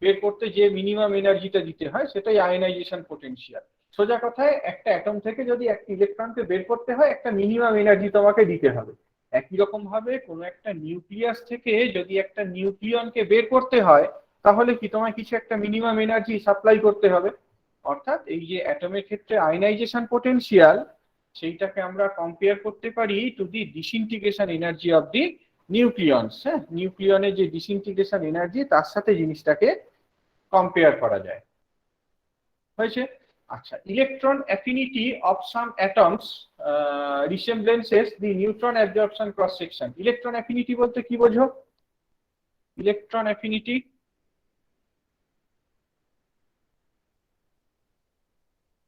বের করতে যে মিনিমাম এনার্জিটা দিতে হয় সেটাই আয়নাইজেশন পোটেনশিয়াল। সোজা কথায় একটা অ্যাটম থেকে যদি একটা ইলেকট্রনকে বের করতে হয় একটা মিনিমাম এনার্জি তোমাকে দিতে হবে। একই রকম ভাবে কোনো একটা নিউক্লিয়াস থেকে যদি একটা নিউক্লিয়নকে বের করতে হয় তাহলে কি তোমায় কিছু একটা মিনিমাম এনার্জি সাপ্লাই করতে হবে। অর্থাৎ এই যে অ্যাটমের ক্ষেত্রে আয়নাইজেশন পোটেনশিয়াল, সেইটাকে আমরা কম্পেয়ার করতে পারি to the disintegration energy of the nucleons. হ্যাঁ, নিউক্লিয়নের যে ডিসইন্টিগ্রেশন এনার্জি তার সাথে জিনিসটাকে কম্পেয়ার করা যায়। হয়েছে? আচ্ছা, electron affinity of some atoms resemblances the neutron absorption cross section. Electron affinity বলতে কি বোঝো? ইলেকট্রন অ্যাফিনিটি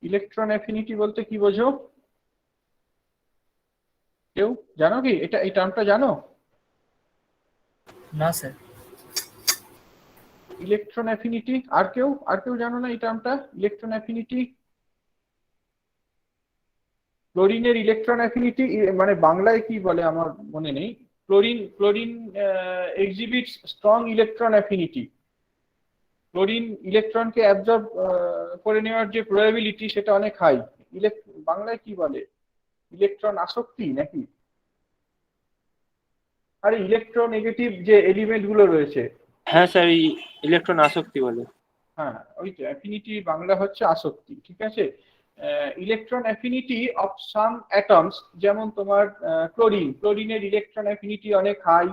ইলেকট্রন অ্যাফিনিটি বলতে কি বোঝো? কেউ জানো কি এটা, এই টার্মটা জানো? না স্যার। ইলেকট্রন অ্যাফিনিটি আর কেউ জানো না এই টার্মটা? ইলেকট্রন অ্যাফিনিটি, ক্লোরিনের ইলেকট্রন অ্যাফিনিটি মানে বাংলায় কি বলে আমার মনে নেই। Chlorine exhibits strong electron affinity. Chlorine ইলেকট্রনকে অ্যাবজর্ব করে নেওয়ার যে প্রবাবিলিটি সেটা অনেক হাই। বাংলায় কি বলে? ইলেকট্রন আসক্তি নাকি? আরে ইলেকট্রোনেগেটিভ যে এলিমেন্ট গুলো রয়েছে। হ্যাঁ স্যার, এই ইলেকট্রন আসক্তি বলে। হ্যাঁ, ওই তো অ্যাফিনিটি বাংলা হচ্ছে আসক্তি, ঠিক আছে। Electron affinity of some atoms, যেমন তোমার ক্লোরিনের ইলেকট্রন অ্যাফিনিটি অনেক হাই।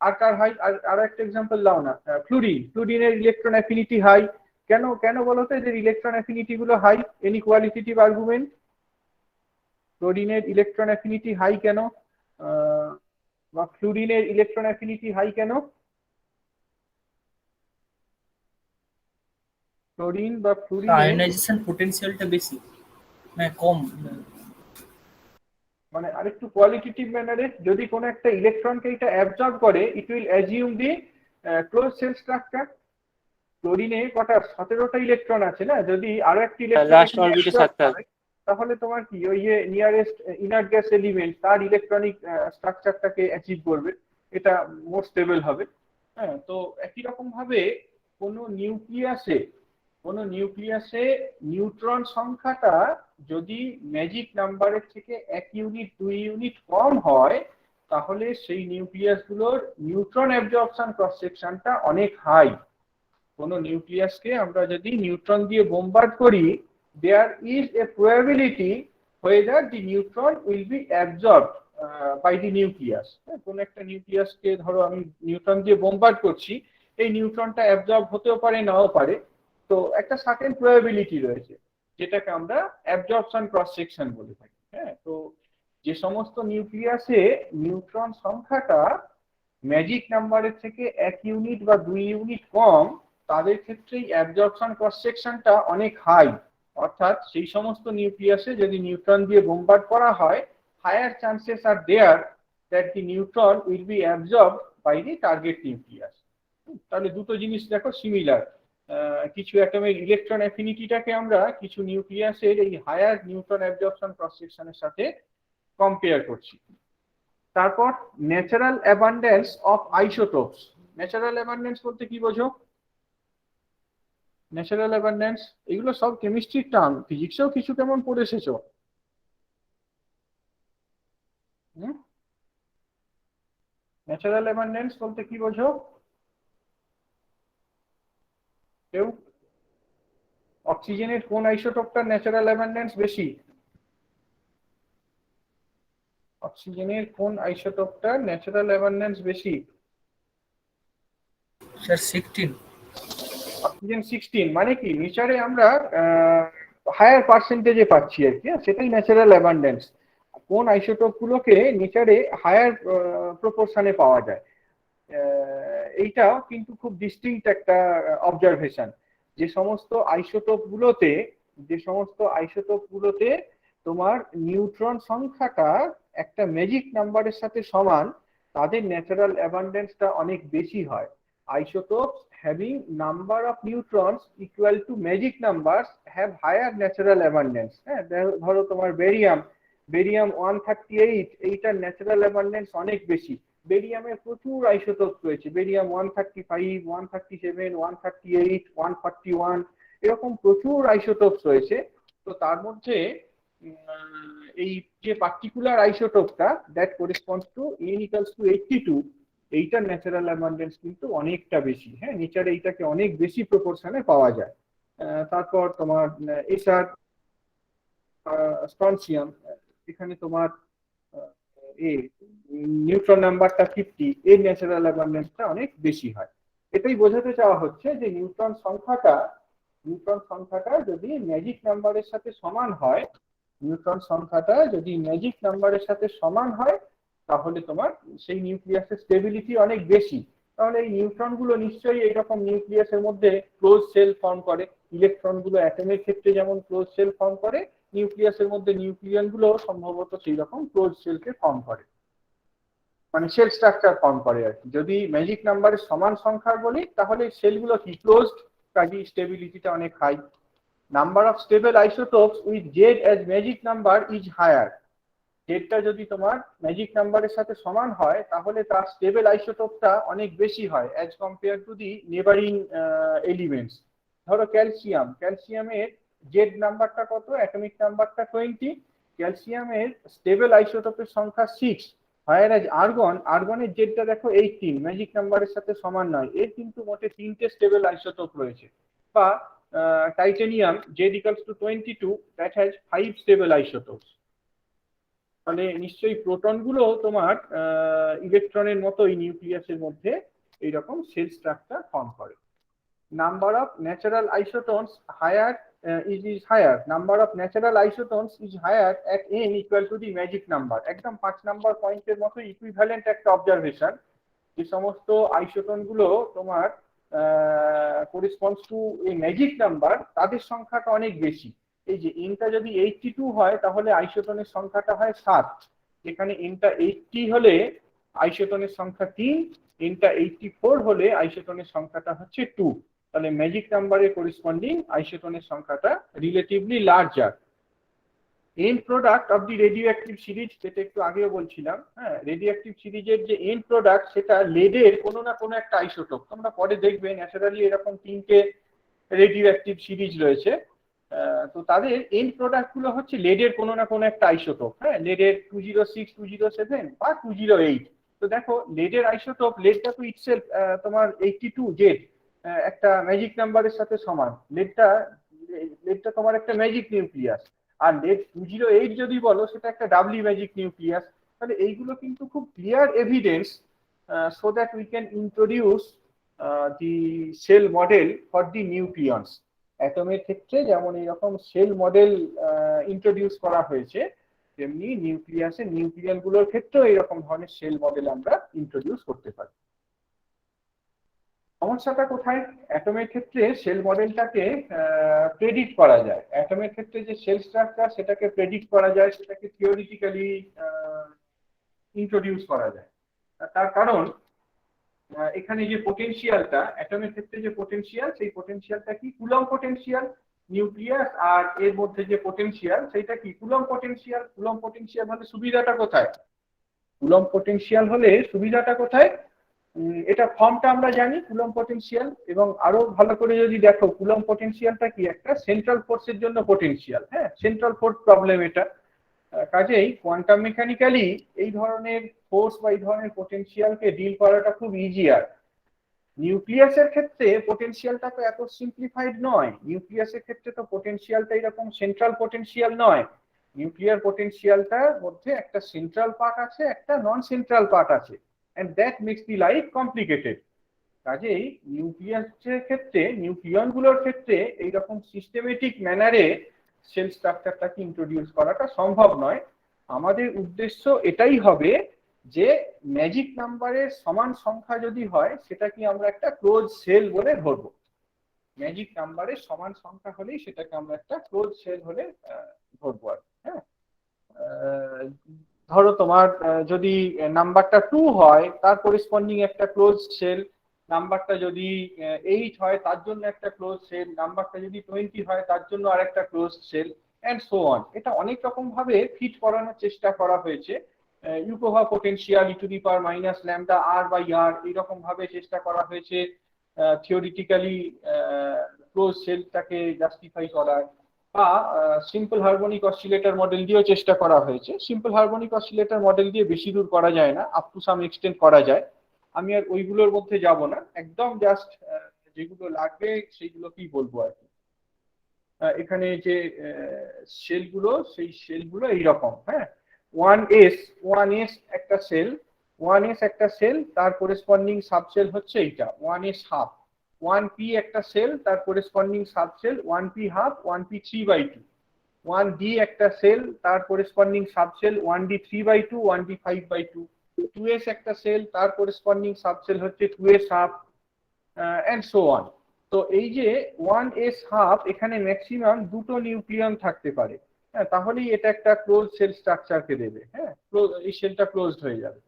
আর কার হাই? আর একটা এক্সাম্পল দাও না। ফ্লুরিনের ইলেকট্রন অ্যাফিনিটি হাই। কেন কেন বলো তো এদের ইলেকট্রন অ্যাফিনিটি গুলো হাই? Any qualitative argument? ক্লোরিনের ইলেকট্রন অ্যাফিনিটি হাই কেন, বা ফ্লুরিনের ইলেকট্রন অ্যাফিনিটি হাই কেন? ক্লোরিন বা ফ্লুরিনের আয়নাইজেশন পোটেনশিয়ালটা বেশি মানে কম। মানে আরেকটু কোয়ালিটেটিভ ম্যানারে যদি কোনো একটা ইলেকট্রনকে এটা অ্যাবজর্ব করে, it will assume the close shell structure. ক্লোরিনে কটা 17টা ইলেকট্রন আছে না, যদি আরো একটা লাস্ট ইলেকট্রন অরবিটে 7টা। তাহলে তোমার কি ওই যে নিয়ারেস্ট ইনার্ট গ্যাস এলিমেন্ট তার ইলেকট্রনিক স্ট্রাকচারটাকে অ্যাচিভ করবে, এটা মোর স্টেবল হবে। হ্যাঁ, তো একই রকম ভাবে কোনো নিউক্লিয়াসে নিউট্রন সংখ্যাটা যদি ম্যাজিক নাম্বারের থেকে 1 ইউনিট 2 ইউনিট কম হয় তাহলে সেই নিউক্লিয়াস গুলোর নিউট্রন অ্যাবজর্পশন ক্রস সেকশনটা অনেক হাই। কোনো নিউক্লিয়াসকে আমরা যদি নিউট্রন দিয়ে বোমবার্ড করি, there is a probability whether the neutron will be absorbed by the nucleus. কোনো একটা নিউক্লিয়াসকে ধরো আমি নিউট্রন দিয়ে বোমবার্ড করছি, এই নিউট্রনটা অ্যাবজর্ব হতেও পারে নাও পারে, তো একটা সার্টেন প্রবাবিলিটি রয়েছে যেটাকে আমরা অ্যাবজর্পশন ক্রস সেকশন বলে থাকি। হ্যাঁ, তো যে সমস্ত নিউক্লিয়াসে নিউট্রন সংখ্যাটা ম্যাজিক নাম্বারের থেকে 1 ইউনিট বা 2 ইউনিট কম, তাদের ক্ষেত্রেই অ্যাবজর্পশন ক্রস সেকশনটা অনেক হাই। অর্থাৎ সেই সমস্ত নিউক্লিয়াসে যদি নিউট্রন দিয়ে বোম্বার্ড করা হয়, higher chances are there that the neutron will be absorb by the target nucleus. তাহলে দুটো জিনিস দেখো সিমিলার। কিছু অ্যাটমের ইলেকট্রন অ্যাফিনিটিটাকে আমরা কিছু নিউক্লিয়াসের এই হায়ার নিউট্রন অ্যাবজর্পশন ক্রস সেকশনের সাথে কম্পেয়ার করছি। তারপর natural abundance of isotopes. Natural abundance বলতে কি বোঝো? ন্যাচারাল অ্যাবান্ডেন্স এগুলো সব কেমিস্ট্রির টার্ম, ফিজিক্সেও কিছু কেমন পড়ে এসেছো। ন্যাচারাল অ্যাবান্ডেন্স বলতে কি বোঝো কেউ? অক্সিজেনের কোন আইসোটোপটার ন্যাচারাল অ্যাবান্ডেন্স বেশি? অক্সিজেনের কোন আইসোটোপটার ন্যাচারাল অ্যাবান্ডেন্স বেশি? স্যার 16। অক্সিজেন 16, মানে কি নেচারে আমরা হায়ার পার্সেন্টেজে পাচ্ছি আর কি, সেটাই ন্যাচারাল অ্যাবান্ডেন্স। কোন আইসোটোপ গুলোকে নেচারে হায়ার প্রপোর্শনে পাওয়া যায়, এইটাও কিন্তু খুব ডিস্টিংক্ট একটা অবজারভেশন। যে সমস্ত আইসোটোপ গুলোতে তোমার নিউট্রন সংখ্যাটা একটা ম্যাজিক নাম্বারের সাথে সমান, তাদের ন্যাচারাল অ্যাবান্ডেন্সটা অনেক বেশি হয়। Isotopes having number of neutrons equal to magic numbers have higher natural abundance. হ্যাঁ, ধরো তোমার বেরিয়াম 138, এইটার ন্যাচারাল অ্যাবান্ডেন্স অনেক বেশি। বেরিয়ামের প্রচুর আইসোটোপ রয়েছে, বেরিয়াম 135, 137, 138, 141, এরকম প্রচুর আইসোটোপস রয়েছে। তো তার মধ্যে এই যে পার্টিকুলার আইসোটোপটা that corresponds to n equals to 82, এইটার ন্যাচারাল অ্যাবান্ডেন্স কিন্তু অনেকটা বেশি। হ্যাঁ, নেচারে এইটাকে অনেক বেশি প্রপোর্শনে পাওয়া যায়। তারপর তোমার এসআর স্ট্রনসিয়াম, এখানে তোমার নিউট্রন নাম্বারটা 50, এর ন্যাচারাল অ্যাবান্ডেন্সটা অনেক বেশি হয়। এটাই বোঝাতে চাওয়া হচ্ছে যে নিউট্রন সংখ্যাটা যদি ম্যাজিক নাম্বারের সাথে সমান হয়, তাহলে তোমার সেই নিউক্লিয়াসের স্টেবিলিটি অনেক বেশি। তাহলে এই নিউট্রন গুলো নিশ্চয়ই এইরকম নিউক্লিয়াসের মধ্যে ক্লোজ সেল ফর্ম করে। ইলেকট্রন গুলো অ্যাটমের ক্ষেত্রে যেমন ক্লোজ সেল ফর্ম করে, নিউক্লিয়াসের মধ্যে নিউক্লিয়ন গুলো সম্ভবত সেই রকম ক্লোজ সেলকে ফর্ম করে, মানে সেল স্ট্রাকচার ফর্ম করে আর কি। যদি ম্যাজিক নাম্বারের সমান সংখ্যা বলি, তাহলে সেলগুলো কি ক্লোজড, কাজে স্টেবিলিটিটা অনেক high. Number of stable isotopes with Z as magic number is higher. জেডটা যদি তোমার ম্যাজিক নাম্বারের সাথে সমান হয়, তাহলে তার স্টেবল আইসোটোপটা অনেক বেশি হয় as compare to the neighbouring elements. ধরো ক্যালসিয়ামের জেড নাম্বারটা কত, অ্যাটমিক নাম্বারটা 20, ক্যালসিয়ামের স্টেবল আইসোটোপের সংখ্যা 6। হোয়ারএজ আর্গনের জেডটা দেখো 18, ম্যাজিক নাম্বারের সাথে সমান নয়, এর কিন্তু মোটে 3টে স্টেবল আইসোটোপ রয়েছে। বা titanium Z equals to 22, that has 5 stable isotopes. তাহলে নিশ্চয়ই প্রোটন গুলো তোমার ইলেকট্রনের মতোই নিউক্লিয়াসের মধ্যে এইরকম সেল স্ট্রাকচার ফর্ম করে। Number of natural isotones is higher. Number of natural isotones is higher at n equal to the magic number. একদম 5 নাম্বার পয়েন্টের মতো ইকুইভ্যালেন্ট একটা অবজারভেশন। যে সমস্ত আইসোটোন গুলো তোমার করেসপন্ডস টু এই ম্যাজিক নাম্বার, তাদের সংখ্যাটা অনেক বেশি। এই যে এনটা যদি 82 হয়, তাহলে আইসোটোনের সংখ্যাটা হয় 7। যেখানে এনটা 80 হলে আইসোটোনের সংখ্যা 3, এনটা 84 হলে আইসোটোনের সংখ্যাটা হচ্ছে 2। তাহলে ম্যাজিক নাম্বারের করেসপন্ডিং আইসোটোনের সংখ্যাটা relatively larger. And product of the radio active series, যেটা একটু আগেও বলছিলাম, হ্যাঁ, রেডিও অ্যাক্টিভ সিরিজের যে এন্ড প্রোডাক্ট, সেটা লেডের কোনো না কোনো একটা আইসোটোপ। তোমরা পরে দেখবে ন্যাচারালি এরকম 3টে রেডিও অ্যাক্টিভ সিরিজ রয়েছে। তো তাদের এন্ড প্রোডাক্ট গুলো হচ্ছে লেডের কোনো না কোনো একটা আইসোটোপ। হ্যাঁ, লেডের 206, 207 বা 208। তো দেখো লেডের আইসোটোপ, লেডটা তো ইটসেলফ তোমার 82 জেড, একটা ম্যাজিক নাম্বারের সাথে সমান। লেডটা তোমার একটা ম্যাজিক নিউক্লিয়াস। আর লেড 208 যদি বলো, সেটা একটা ডাবলি ম্যাজিক নিউক্লিয়াস। তাহলে এইগুলো কিন্তু খুব clear evidence so that we can introduce the shell model for the nucleons. অ্যাটমের ক্ষেত্রে যেমন এইরকম সেল মডেল ইন্ট্রোডিউস করা হয়েছে, তেমনি নিউক্লিয়াসের নিউক্লিয়ন গুলোর ক্ষেত্রেও এইরকম ধরনের সেল মডেল আমরা ইন্ট্রোডিউস করতে পারি। সমস্যাটা কোথায়? অ্যাটমের ক্ষেত্রে সেল মডেলটাকে প্রেডিক্ট করা যায়। অ্যাটমের ক্ষেত্রে যে সেল স্ট্রাকচার সেটাকে প্রেডিক্ট করা যায়, সেটাকে থিওরিটিক্যালি ইন্ট্রোডিউস করা যায়। তার কারণ এখানে যে পোটেনশিয়ালটা, অ্যাটমের ক্ষেত্রে যে পোটেনশিয়াল, সেই পোটেনশিয়ালটা কি? Coulomb potential. নিউক্লিয়াস আর এর মধ্যে যে পোটেনশিয়াল সেটা কি? Coulomb potential. কুলম্ব পোটেনশিয়াল হলে সুবিধাটা কোথায়? কুলম্ব পোটেনশিয়াল হলে সুবিধাটা কোথায়? এটা ফর্মটা আমরা জানি কুলম্ব পটেনশিয়াল, এবং আরো ভালো করে যদি দেখো কুলম্ব পটেনশিয়ালটা কি? একটা সেন্ট্রাল ফোর্সের জন্য পটেনশিয়াল। হ্যাঁ, সেন্ট্রাল ফোর্স প্রবলেম এটা। কাজেই কোয়ান্টাম মেকানিক্যালি এই ধরনের ফোর্স বা এই ধরনের পটেনশিয়ালকে ডিল করাটা খুব ইজিয়ার। নিউক্লিয়াসের ক্ষেত্রে পটেনশিয়ালটা তো এত সিম্পলিফাইড নয়। নিউক্লিয়াসের ক্ষেত্রে তো পটেনশিয়ালটা এরকম সেন্ট্রাল পটেনশিয়াল নয়। নিউক্লিয়ার পটেনশিয়ালটার মধ্যে একটা সেন্ট্রাল পার্ট আছে, একটা নন সেন্ট্রাল পার্ট আছে, and that makes the life complicated. কাজেই নিউক্লিয়াসের ক্ষেত্রে, নিউক্লিয়ন গুলোর ক্ষেত্রে এইরকম সিস্টেমেটিক ম্যানারে সেল স্ট্রাকচারটাকে ইন্ট্রোডিউস করাটা সম্ভব নয়। আমাদের উদ্দেশ্য এটাই হবে যে ম্যাজিক নাম্বারের সমান সংখ্যা যদি হয় সেটাকে আমরা একটা ক্লোজ সেল বলে ধরবো। ম্যাজিক নাম্বারের সমান সংখ্যা হলেই সেটাকে আমরা একটা ক্লোজ সেল হলে ধরবো আর। হ্যাঁ, ধরো তোমার যদি নাম্বারটা 2 হয় তার করেসপন্ডিং একটা ক্লোজ সেল, নাম্বারটা যদি 8 হয় তার জন্য একটা ক্লোজ সেল, নাম্বারটা যদি 20 হয় তার জন্য আরেকটা close shell, and so on. এটা অনেক রকম ভাবে ফিট করানোর চেষ্টা করা হয়েছে। ইউকোভা পোটেনশিয়াল e⁻λr/r এইরকম ভাবে চেষ্টা করা হয়েছে থিওরিটিক্যালি ক্লোজ সেলটাকে জাস্টিফাই করার, বা সিম্পল হারমোনিক অসিলেটর মডেল দিয়েও চেষ্টা করা হয়েছে। সিম্পল হারমোনিক অসিলেটর মডেল দিয়ে বেশি দূর করা যায় না, আপ টু সাম এক্সটেন্ট করা যায়। আমি আর ওইগুলোর মধ্যে যাব না, একদম জাস্ট যেগুলো লাগবে সেইগুলোকেই বলবো আর কি। এখানে যে সেলগুলো, সেই সেলগুলো এইরকম। হ্যাঁ, 1s একটা সেল, 1s একটা সেল, তার করেসপন্ডিং সাবসেল হচ্ছে এইটা 1s হাফ। 1p একটা সেল, তার corresponding subshell 1p half, 1p 3/2। 1d একটা সেল, তার corresponding subshell 1d 3/2, 1d 5/2। 2s একটা সেল, তার করেসপন্ডিং সাবসেল হচ্ছে 2s half, and so on. তো এই যে 1s হাফ, এখানে ম্যাক্সিমাম দুটো নিউক্লিয়ন থাকতে পারে। হ্যাঁ, তাহলেই এটা একটা ক্লোজ সেল স্ট্রাকচারকে দেবে। হ্যাঁ, এই সেলটা ক্লোজড হয়ে যাবে।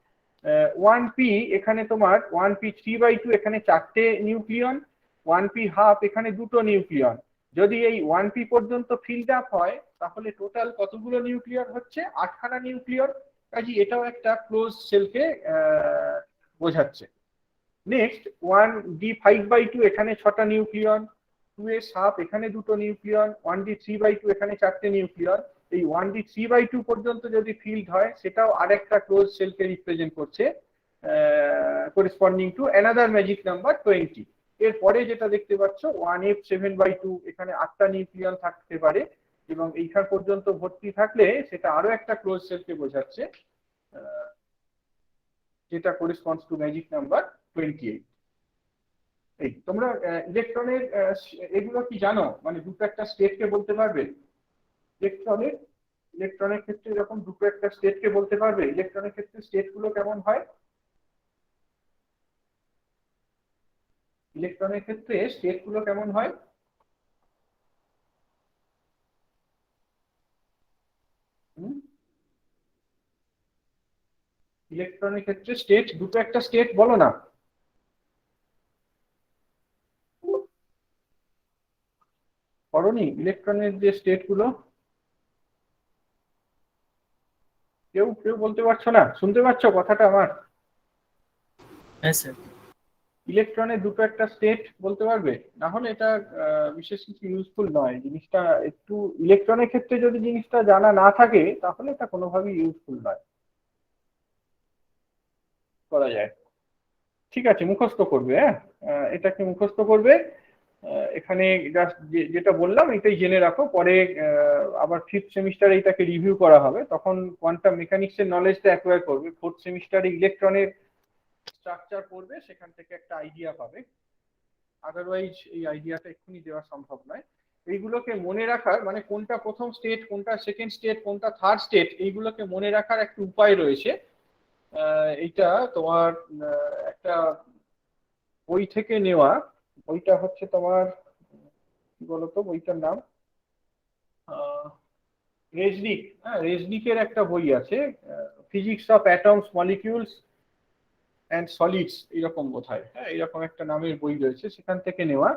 1p এখানে তোমার 1p 3/2, এখানে 4টে নিউক্লিয়ন, 1p হাফ এখানে দুটো নিউক্লিয়ন। যদি এই 1p পর্যন্ত ফিল্ড আপ হয় তাহলে টোটাল কতগুলো নিউক্লিয়ন হচ্ছে? 8খানা নিউক্লিয়ন। কাজে এটাও একটা ক্লোজ সেলকে বোঝাচ্ছে। নেক্সট 1d 5/2, এখানে 6টা নিউক্লিয়ন, 2s হাফ এখানে দুটো নিউক্লিয়ন, 1d 3/2 এখানে 4টে নিউক্লিয়ন। এই 1d 3/2 পর্যন্ত যদি ফিল্ড হয় সেটাও আরেকটা ক্লোজ সেলকে রিপ্রেজেন্ট করছে, corresponding to another magic number 20। এরপরে যেটা দেখতে পাচ্ছ 1f 7/2, এখানে 8টা নিউক্লিয়ন থাকতে পারে, এবং এইখান পর্যন্ত ভর্তি থাকলে সেটা আরো একটা ক্লোজ সেলকে বোঝাচ্ছে, যেটা করেসপন্ডস টু ম্যাজিক নাম্বার 28। এই তোমরা ইলেকট্রনের এগুলো কি জানো? মানে দুটো একটা স্টেটকে বলতে পারবে ইলেকট্রনের ক্ষেত্রে এরকম দুটো একটা স্টেটকে বলতে পারবে? ইলেকট্রনের ক্ষেত্রে স্টেট গুলো কেমন হয়? ইলেকট্রনের ক্ষেত্রে স্টেট গুলো কেমন হয়? ইলেকট্রনের ক্ষেত্রে স্টেট, দুটো একটা স্টেট বলো না। করনি ইলেকট্রনের যে স্টেট গুলো? কেউ কেউ বলতে পারছো না? শুনতে পাচ্ছ কথাটা আমার? হ্যাঁ স্যার। ইলেকট্রনের দুটো একটা স্টেট বলতে পারবে? না হলে এটা বিশেষ কিছু ইউজফুল নয় জিনিসটা। একটু ইলেকট্রনের ক্ষেত্রে যদি জিনিসটা জানা না থাকে তাহলে এটা কোনোভাবেই ইউজফুল নয়। করা যায়, ঠিক আছে, মুখস্থ করবে। হ্যাঁ, এটাকে মুখস্থ করবে। এখানে জাস্ট যেটা বললাম এটাই জেনে রাখো, পরে আবার 5th সেমিস্টারে এটাকে রিভিউ করা হবে, তখন কোয়ান্টাম মেকানিক্সের নলেজটা অ্যাকোয়ার করবে। 4th সেমিস্টারে ইলেকট্রনের স্ট্রাকচার পড়বে, সেখান থেকে একটা আইডিয়া পাবে। আদারওয়াইজ এই আইডিয়াটা এক্ষুনি দেওয়া সম্ভব নয়। এইগুলোকে মনে রাখার মানে কোনটা প্রথম স্টেট, কোনটা সেকেন্ড স্টেট, কোনটা থার্ড স্টেট, এইগুলোকে মনে রাখার একটা উপায় রয়েছে। এইটা তোমার একটা বই থেকে নেওয়া। বইটা হচ্ছে তোমার কি বলতো বইটার নাম, রেজনিক। হ্যাঁ, রেজনিকের একটা বই আছে, physics of atoms molecules and solids, এরকম বোধহয়। হ্যাঁ, এরকম একটা নামের বই রয়েছে, সেখান থেকে নেওয়া।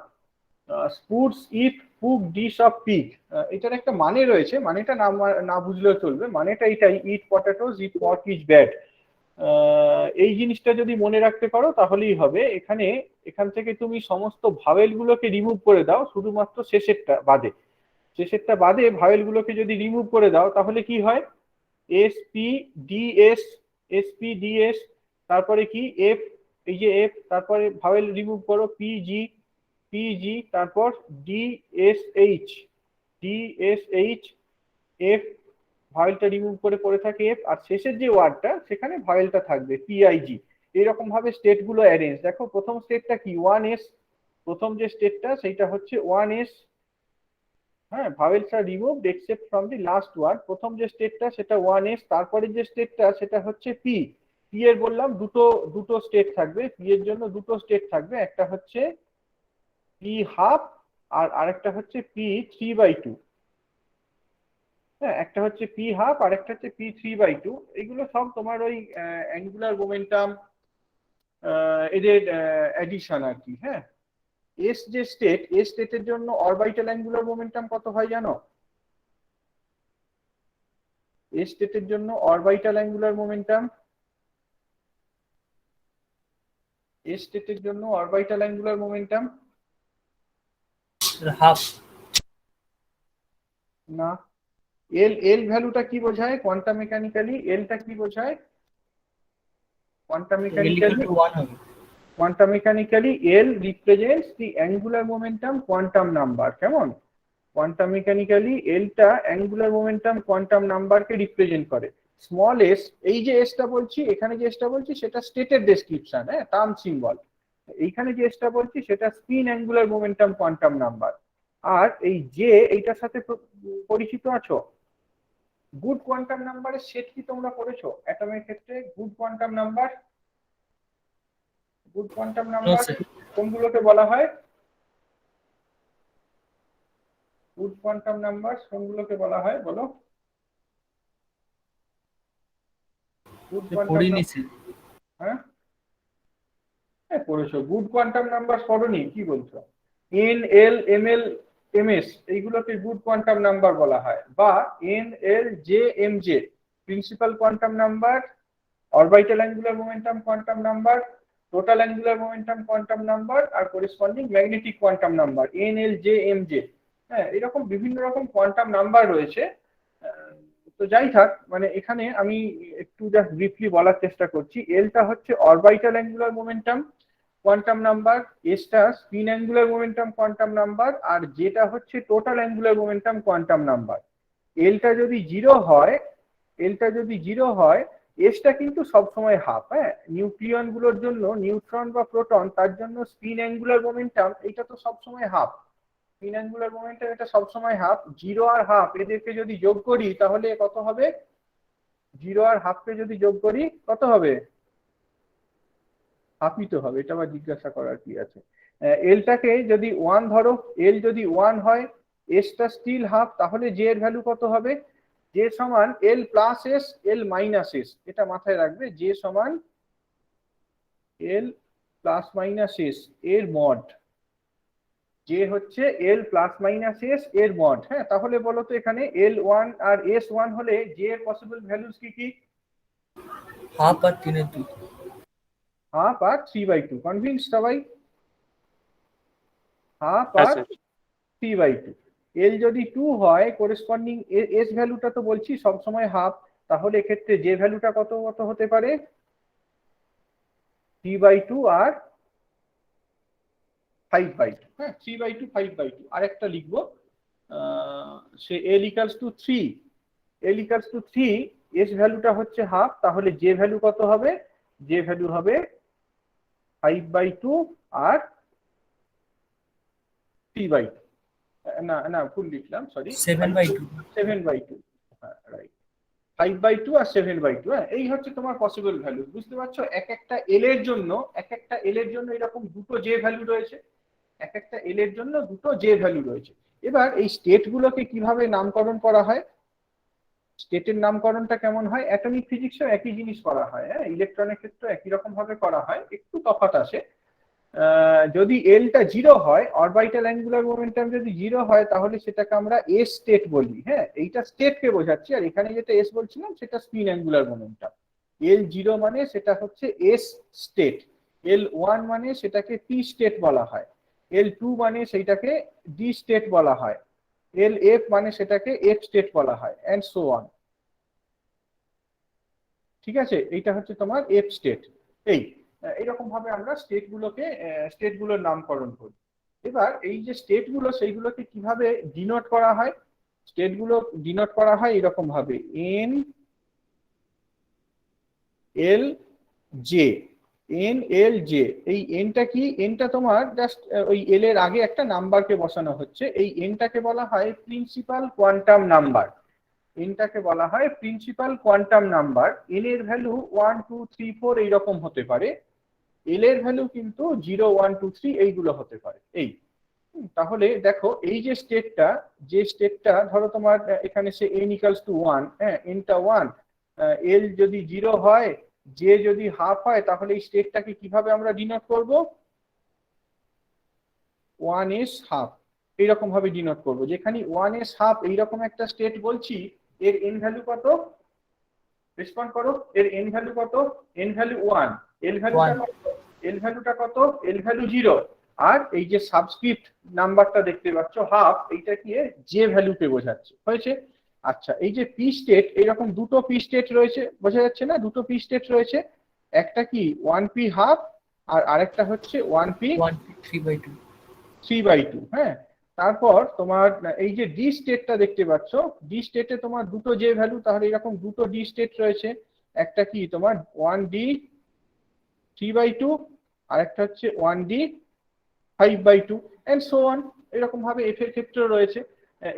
স্পুডস ইট কুক ডিশ অফ পিগ, এটার একটা মানে রয়েছে, মানেটা না না বুঝলেও চলবে, মানেটা এটাই, eat potatoes eat pork is bad. এই জিনিসটা যদি মনে রাখতে পারো তাহলেই হবে। এখান থেকে তুমি সমস্ত ভাওয়েল গুলোকে রিমুভ করে দাও, শুধুমাত্র শেষেরটা বাদে ভাওয়েল গুলোকে যদি রিমুভ করে দাও তাহলে কি হয়, S P D S, S P D S, তারপরে কি এফ, এই যে এফ, তারপরে ভাওয়েল রিমুভ করো পি জি, পি জি, তারপর D S H, D S H, F, ভাওয়েলটা রিমুভ করে পড়ে থাকে এফ, আর শেষের যে ওয়ার্ডটা সেখানে ভাওয়েলটা থাকবে পিআইজি। এরকম ভাবে স্টেট গুলো অ্যারেঞ্জ। দেখো প্রথম স্টেটটা কি, ওয়ান এস, প্রথম যে স্টেটটা সেইটা হচ্ছে ওয়ান এস। হ্যাঁ, vowels are removed except from the last word, প্রথম যে স্টেটটা সেটা ওয়ান এস। তারপরে যে স্টেটটা সেটা হচ্ছে পি। পি এর বললাম দুটো দুটো স্টেট থাকবে, পি এর জন্য দুটো স্টেট থাকবে, একটা হচ্ছে পি হাফ আর আরেকটা হচ্ছে পি 3/2। হ্যাঁ, একটা হচ্ছে পি হাফ আর একটা হচ্ছে পি 3/2। এগুলো সব তোমার ওই অ্যাঙ্গুলার মোমেন্টাম এদের অ্যাডিশন আর কি। হ্যাঁ, এস যে স্টেট, এস স্টেটের জন্য অরবিটাল অ্যাঙ্গুলার মোমেন্টাম কত হয় জানো? এস স্টেটের জন্য অরবিটাল অ্যাঙ্গুলার মোমেন্টাম, এস স্টেটের জন্য অরবিটাল অ্যাঙ্গুলার মোমেন্টাম হাফ। না, এল, এল ভ্যালুটা কি বোঝায় কোয়ান্টাম মেকানিক্যালি? এলটা কি বোঝায় quantum mechanically? Quantum mechanically, L represents the angular momentum quantum number. কেমন? কোয়ান্টাম মেকানিক্যালি এলটা অ্যাঙ্গুলার মোমেন্টাম কোয়ান্টাম নাম্বারকে রিপ্রেজেন্ট করে। স্মল এস, এই যে এসটা বলছি, এখানে যে এসটা বলছি সেটা স্টেটের ডেসক্রিপশন, হ্যাঁ, টার্ম সিম্বল। এইখানে যে এসটা বলছি সেটা spin angular momentum quantum number. আর এই যে এইটার সাথে পরিচিত আছো? গুড কোয়ান্টাম নাম্বারের সেট কি তোমরা পড়েছো অ্যাটমের ক্ষেত্রে? Good quantum number, good quantum number কোনগুলোকে বলা হয়? গুড কোয়ান্টাম নাম্বার কোনগুলোকে বলা হয় বলো? গুড কোয়ান্টাম, হ্যাঁ হ্যাঁ পড়েছো। গুড কোয়ান্টাম নাম্বার পড়োনি? কি বলছো? N L M L M S এইগুলোকে গুড কোয়ান্টাম নাম্বার বলা হয়, বা N L J M J principal quantum number, orbital angular momentum quantum number, total angular momentum quantum number, আর corresponding magnetic quantum number N L J M J. হ্যাঁ, এরকম বিভিন্ন রকম quantum number রয়েছে। তো যাই থাক, মানে এখানে আমি একটু জাস্ট ব্রিফলি বলার চেষ্টা করছি। এলটা হচ্ছে orbital angular momentum quantum number, এসটা spin angular momentum quantum number, আর যেটা হচ্ছে total angular momentum quantum number. এলটা যদি জিরো হয়, এলটা যদি জিরো হয়, এসটা কিন্তু সবসময় হাফ। হ্যাঁ, নিউক্লিয়ন গুলোর জন্য, নিউট্রন বা প্রোটন, তার জন্য স্পিন অ্যাঙ্গুলার মোমেন্টাম এটা তো সবসময় হাফ। স্পিন অ্যাঙ্গুলার মোমেন্টাম এটা সবসময় হাফ। জিরো আর হাফ এদেরকে যদি যোগ করি তাহলে কত হবে? জিরো আর হাফকে যদি যোগ করি কত হবে? হাফই তো হবে, এটা আবার জিজ্ঞাসা করার কি আছে? এলটাকে যদি ওয়ান ধরো, এল যদি ওয়ান হয়, এসটা স্টিল হাফ, তাহলে জে এর ভ্যালু কত হবে? জে সমান L plus S L minus S, এটা মাথায় রাখবে। জে সমান এল প্লাস মাইনাস এস এর মড। জে হচ্ছে এল প্লাস মাইনাস এস এর মড। হ্যাঁ, তাহলে বলো তো এখানে এল ওয়ান আর এস ওয়ান হলে জে এর পসিবল ভ্যালুস কি কি? হাফ আর 3/2, হাফ আর 3/2। কনভিন্স সবাই? হাফ আর 3/2। এল যদি 2 হয়, করেসপন্ডিং এস ভ্যালুটা তো বলছি সবসময় হাফ, তাহলে এক্ষেত্রে যে ভ্যালুটা কত কত হতে পারে? 3/2 আর 5/2। হ্যাঁ, 3/2 5/2। আরেকটা লিখবো, say L equals to 3, L equals to 3, S ভ্যালুটা হচ্ছে হাফ, তাহলে যে ভ্যালু কত হবে? যে ভ্যালু হবে 5/2 আর 3/2। না না ভুল লিখলাম, সরি, 7/2। 7/2, হ্যাঁ রাইট, 5/2 আর 7/2, হ্যাঁ এই হচ্ছে তোমার পসিবল ভ্যালু। বুঝতে পারছো, এক একটা এল এর জন্য এরকম দুটো জে ভ্যালু রয়েছে, এক একটা এল এর জন্য দুটো জে ভ্যালু রয়েছে। এবার এই স্টেট গুলোকে কিভাবে নামকরণ করা হয়, স্টেটের নামকরণটা কেমন হয়, অ্যাটমিক ফিজিক্সেও একই জিনিস করা হয়, হ্যাঁ ইলেকট্রনের ক্ষেত্রে একই রকম ভাবে করা হয়, একটু তফাৎ আসে। যদি এলটা জিরো হয়, অরবিটাল অ্যাঙ্গুলার মোমেন্টাম যদি জিরো হয়, তাহলে সেটাকে আমরা এস স্টেট বলি। হ্যাঁ এইটা স্টেটকে বোঝাচ্ছি, আর এখানে যেটা এস বলছিলাম সেটা spin angular momentum. L zero মানে সেটা হচ্ছে এস স্টেট, এল ওয়ান মানে সেটাকে পি স্টেট বলা হয়, এল টু মানে সেইটাকে ডি স্টেট বলা হয়, এল এফ মানে সেটাকে এফ স্টেট বলা হয়, অ্যান্ড সো অন। ঠিক আছে, এইটা হচ্ছে তোমার এফ স্টেট। এইরকম ভাবে আমরা স্টেটগুলোর নামকরণ করি। এবার এই যে স্টেটগুলো, সেইগুলোকে কিভাবে ডিনোট করা হয়, স্টেটগুলো ডিনোট করা হয় এরকম ভাবে, N L J, N L J. এই এনটা কি, এনটা তোমার জাস্ট ওই এল এর আগে একটা নাম্বারকে বসানো হচ্ছে, এই এনটাকে বলা হয় প্রিন্সিপাল কোয়ান্টাম নাম্বার, এনটাকে বলা হয় প্রিন্সিপাল কোয়ান্টাম নাম্বার। এন এর ভ্যালু 1 2 3 4 এইরকম হতে পারে, এল এর ভ্যালু কিন্তু 0 1 2 3 এইগুলো হতে পারে। তাহলে দেখো এই যে স্টেটটা ধরো তোমার এখানে সে n ইকুয়ালস টু 1, হ্যাঁ এনটা 1, এল যদি 0 হয়, জে যদি হাফ হয়, তাহলে এই স্টেটটাকে কিভাবে আমরা ডিনোট করব, 1s হাফ এইরকম ভাবে ডিনোট করব। যেখানে 1s হাফ এইরকম একটা স্টেট বলছি, এর এন ভ্যালু কত, রেসপন্ড করো, এর এন ভ্যালু কত, এন ভ্যালু 1, এল ভ্যালুটা কত, এল ভ্যালুটা কত, এল ভ্যালু 0, আর এই যে সাবস্ক্রিপ্ট নাম্বারটা দেখতে পাচ্ছ হাফ, এইটা কি জে ভ্যালুকে বোঝাচ্ছে, হয়েছে। আচ্ছা, এই যে পি স্টেট, এইরকম দুটো পি স্টেট রয়েছে, বোঝা যাচ্ছে না, দুটো পি স্টেট রয়েছে, একটা কি 1p হাফ, আর আরেকটা হচ্ছে 1p 3/2। 3/2, হ্যাঁ। তারপর তোমার এই যে ডি স্টেটটা দেখতে পাচ্ছ, ডি স্টেটে তোমার দুটো যে ভ্যালু, তাহলে এরকম দুটো ডি স্টেট রয়েছে, একটা কি তোমার 1d 3/2, আর একটা হচ্ছে 1d 5/2, এন্ড সো অন। এরকম ভাবে এফ এর ক্ষেত্রেও রয়েছে।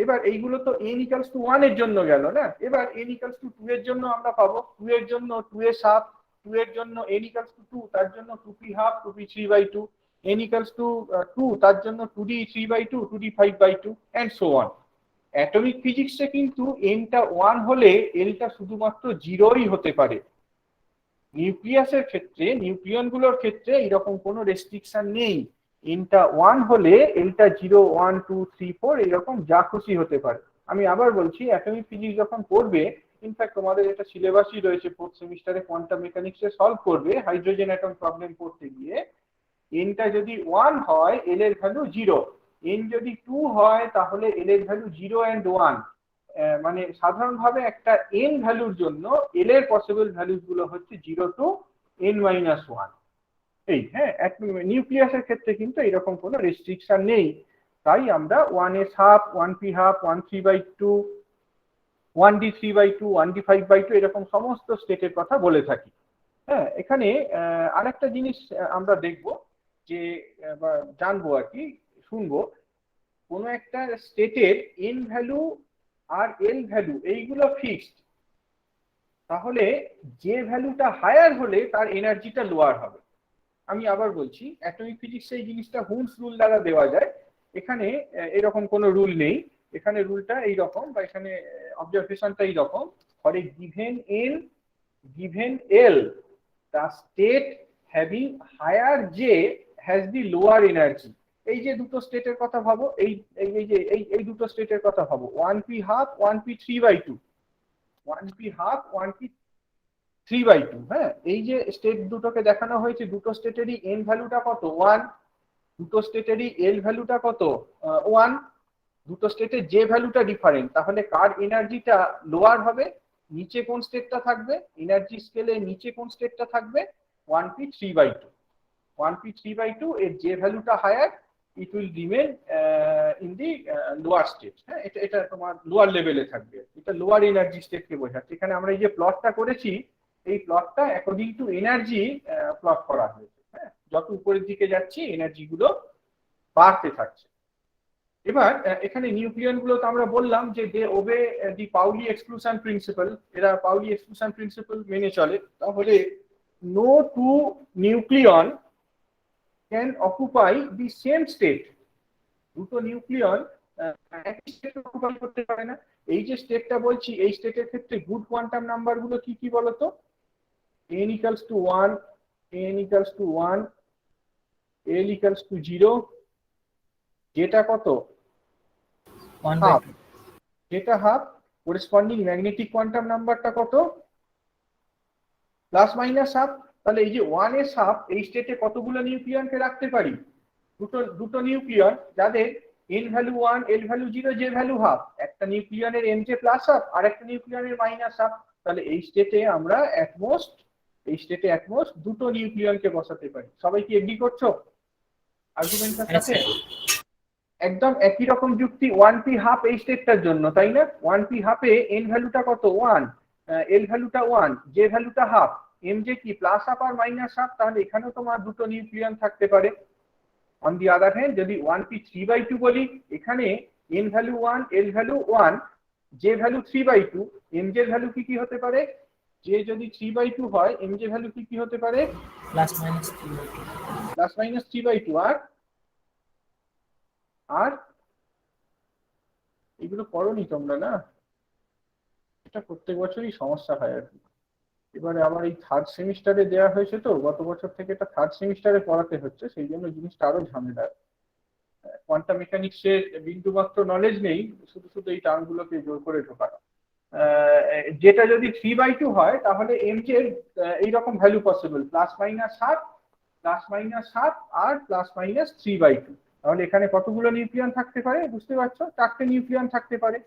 এবার এইগুলো তো n ইকুয়ালস টু 1 এর জন্য গেল না, এবার n ইকুয়ালস টু 2 এর জন্য আমরা পাবো, 2 এর জন্য 2s হাফ, 2 এর জন্য n ইকুয়ালস টু 2, তার জন্য 2p half 2p 3/2, n equals to 2, তার জন্য 2d 3/2 2d 5/2, and so on. Atomic ফিজিক্সে কিন্তু nটা 1 হলে এলটা শুধুমাত্র 0ই হতে পারে। নিউক্লিয়াসের ক্ষেত্রে, নিউক্লিয়নগুলোর ক্ষেত্রে এরকম কোনো রেস্ট্রিকশন নেই, এনটা 1 হলে এলটা 0 1 2 3 4 এরকম যা খুশি হতে পারে। আমি আবার বলছি, অ্যাটমিক ফিজিক্স যখন পড়বে, ইনফ্যাক্ট তোমাদের এটা সিলেবাসই রয়েছে, 4th সেমিস্টারে কোয়ান্টাম মেকানিক্সে সলভ করবে হাইড্রোজেন অ্যাটম প্রবলেম পড়তে গিয়ে, এনটা যদি 1 হয় এল এর ভ্যালু 0, এন যদি 2 হয় তাহলে এল এর ভ্যালু 0 অ্যান্ড 1। মানে সাধারণভাবে একটা এন ভ্যালুর জন্য এল এর পসিবল ভ্যালুস গুলো হচ্ছে 0 টু n-1। হ্যাঁ নিউক্লিয়াসের ক্ষেত্রে কিন্তু এরকম কোনো রেস্ট্রিকশন নেই, তাই আমরা 1s half 1p half 1 3/2 1d 3/2 1d 5/2 এরকম সমস্ত স্টেটের কথা বলে থাকি। হ্যাঁ এখানে আরেকটা জিনিস আমরা দেখব, যে জানবো আর কি, শুনবো, কোনো একটা স্টেটের এন ভ্যালু আর এল ভ্যালু এইগুলো ফিক্সড, তাহলে যে ভ্যালুটা হায়ার হলে তার এনার্জিটা লোয়ার হবে। আমি আবার বলছি, অ্যাটমিক ফিজিক্সে এই জিনিসটা হুমস রুল দ্বারা দেওয়া যায়, এখানে এরকম কোনো রুল নেই, এখানে রুলটা এইরকম, বা এখানে অবজারভেশনটা এইরকম, for a given n given l the state having higher j has the lower energy. এই যে দুটো স্টেটের কথা ভাবো, এই দুটো স্টেটের কথা ভাবো, 1p half 1p 3/2, 1p half 1p 3/2, হ্যাঁ এই যে স্টেট দুটোকে দেখানো হয়েছে, দুটো স্টেটেরই এন ভ্যালুটা কত 1, দুটো স্টেটেরই এল ভ্যালুটা কত 1, দুটো স্টেটের যে ভ্যালুটা ডিফারেন্ট, তাহলে কার এনার্জিটা লোয়ার হবে, নিচে কোন স্টেটটা থাকবে, এনার্জি স্কেলে নিচে কোন স্টেটটা থাকবে, 1p 3/2, 1p 3/2 এর যে ভ্যালুটা higher, it will remain in the lower state. হ্যাঁ এটা তোমার লোয়ার লেভেলে থাকবে, এটা লোয়ার এনার্জি স্টেটকে বোঝাচ্ছে। এখানে আমরা এই যে প্লটটা করেছি, এই প্লটটা অ্যাকর্ডিং টু এনার্জি প্লট করা হয়েছে। হ্যাঁ যত উপরের দিকে যাচ্ছি এনার্জি গুলো বাড়তে থাকছে। এবার এখানে নিউক্লিয়ন গুলো তো আমরা বললাম যে দে ওবে দি পাউলি এক্সক্লুশন প্রিন্সিপাল, এরা পাউলি এক্সক্লুশন প্রিন্সিপাল মেনে চলে। তাহলে no two nucleon can occupy the same state, দুটো নিউক্লিয়ন একই স্টেট অকুপাই করতে পারে না। এই যে স্টেটটা বলছি, এই স্টেটের ক্ষেত্রে গুড কোয়ান্টাম নাম্বার গুলো কি কি বলতো? n equals to 1, n equals to 1, l equals to 0, যেটা কত? 1/2। হাফ, যেটা হাফ। করেসপন্ডিং ম্যাগনেটিক কোয়ান্টাম নাম্বারটা কত? Plus minus half. তাহলে এই যে 1 এর হাফ, এই স্টেটে কতগুলো নিউক্লিয়নকে রাখতে পারি? দুটো নিউক্লিয়ন, যাদের n value 1, l value 0, j value half. একটা নিউক্লিয়নের mj প্লাস হাফ আর একটা নিউক্লিয়নের মাইনাস হাফ। তাহলে এই স্টেটে আমরা অ্যাটমোস্ট দুটো নিউক্লিয়নকে বসাতে পারি। সবাই কি এগ্রি করছো আর্গুমেন্টের হ্যাঁ সাথে? স্যার। একদম একই রকম যুক্তি 1p হাফ এই স্টেটটার জন্য, তাই না? 1p হাফে n ভ্যালুটা কত? 1, l ভ্যালুটা 1, j ভ্যালুটা হাফ, mj কি প্লাস হাফ আর মাইনাস হাফ। তাহলে এখানেও তোমার দুটো নিউক্লিয়ন থাকতে পারে। অন দি আদার হ্যান্ড যদি 1p 3/2 বলি, এখানে n value 1, l value 1, j value 3/2, mj value কি কি হতে পারে? j যদি 3/2 হয়, mj ভ্যালু কি কি হতে পারে? +-3/2। +-3/2। আর এগুলো করোনি তোমরা না? এটা প্রত্যেক বছরই সমস্যা হয় আর কি। এবারে আমার এই থার্ড সেমিস্টারে দেওয়া হয়েছে, তো গত বছর থেকে এটা থার্ড সেমিস্টারে পড়াতে হচ্ছে, সেই জন্য জিনিসটা আরো ঝামেলার। কোয়ান্টাম মেকানিক্সের বিন্দুমাত্র নলেজ নেই, শুধু শুধু এই টার্মগুলোকে জোর করে ঢোকানো। যেটা যদি 3/2 হয়, তাহলে mj এর এইরকম ভ্যালু পসিবল, +-1/2, +-1/2 আর +-3/2। তাহলে এখানে কতগুলো নিউক্লিয়ন থাকতে পারে বুঝতে পারছো? 4টে নিউক্লিয়ন থাকতে পারে।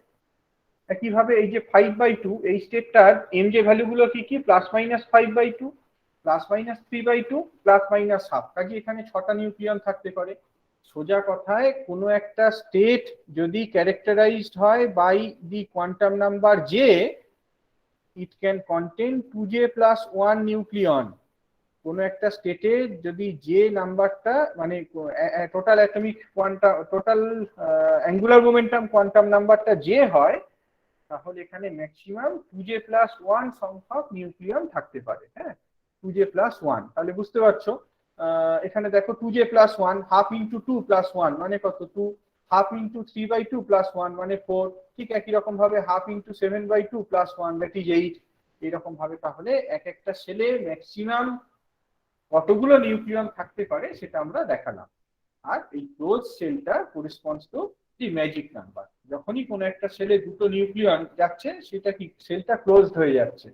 একইভাবে এই যে 5/2, এই স্টেটটার mj ভ্যালুগুলো কি কি? +-5/2, +-3/2, +-1/2। কাজে এখানে 6টা নিউক্লিয়ন থাকতে পারে। সোজা কথায় কোনো একটা স্টেট যদি ক্যারেক্টারাইজড হয় by the quantum number j, it can contain 2j + 1 nucleon. কোনো একটা স্টেটে যদি যে নাম্বারটা মানে total atomic quantum, total angular momentum quantum নাম্বারটা যে হয়, তাহলে এখানে ম্যাক্সিমাম 2j + 1 সংখ্যক নিউক্লিয়ন থাকতে পারে। হ্যাঁ, 2j + 1। তাহলে বুঝতে পারছো এখানে দেখো 2j + 1, হাফ ইন্টু 2 + 1 মানে কত? 2, হাফ ইন্টু 3/2 + 1 মানে 4। ঠিক একই রকম ভাবে হাফ ইন্টু 7/2 + 1 দ্যাট ইজ 8। এরকম ভাবে তাহলে এক একটা সেলে ম্যাক্সিমাম কতগুলো নিউক্লিয়ন থাকতে পারে সেটা আমরা দেখালাম। আর এই ক্লোজ সেলটা corresponds to the magic number. যখনই কোনো একটা সেলে দুটো নিউক্লিয়ন যাচ্ছে, সেটা কি সেলটা ক্লোজড হয়ে যাচ্ছে।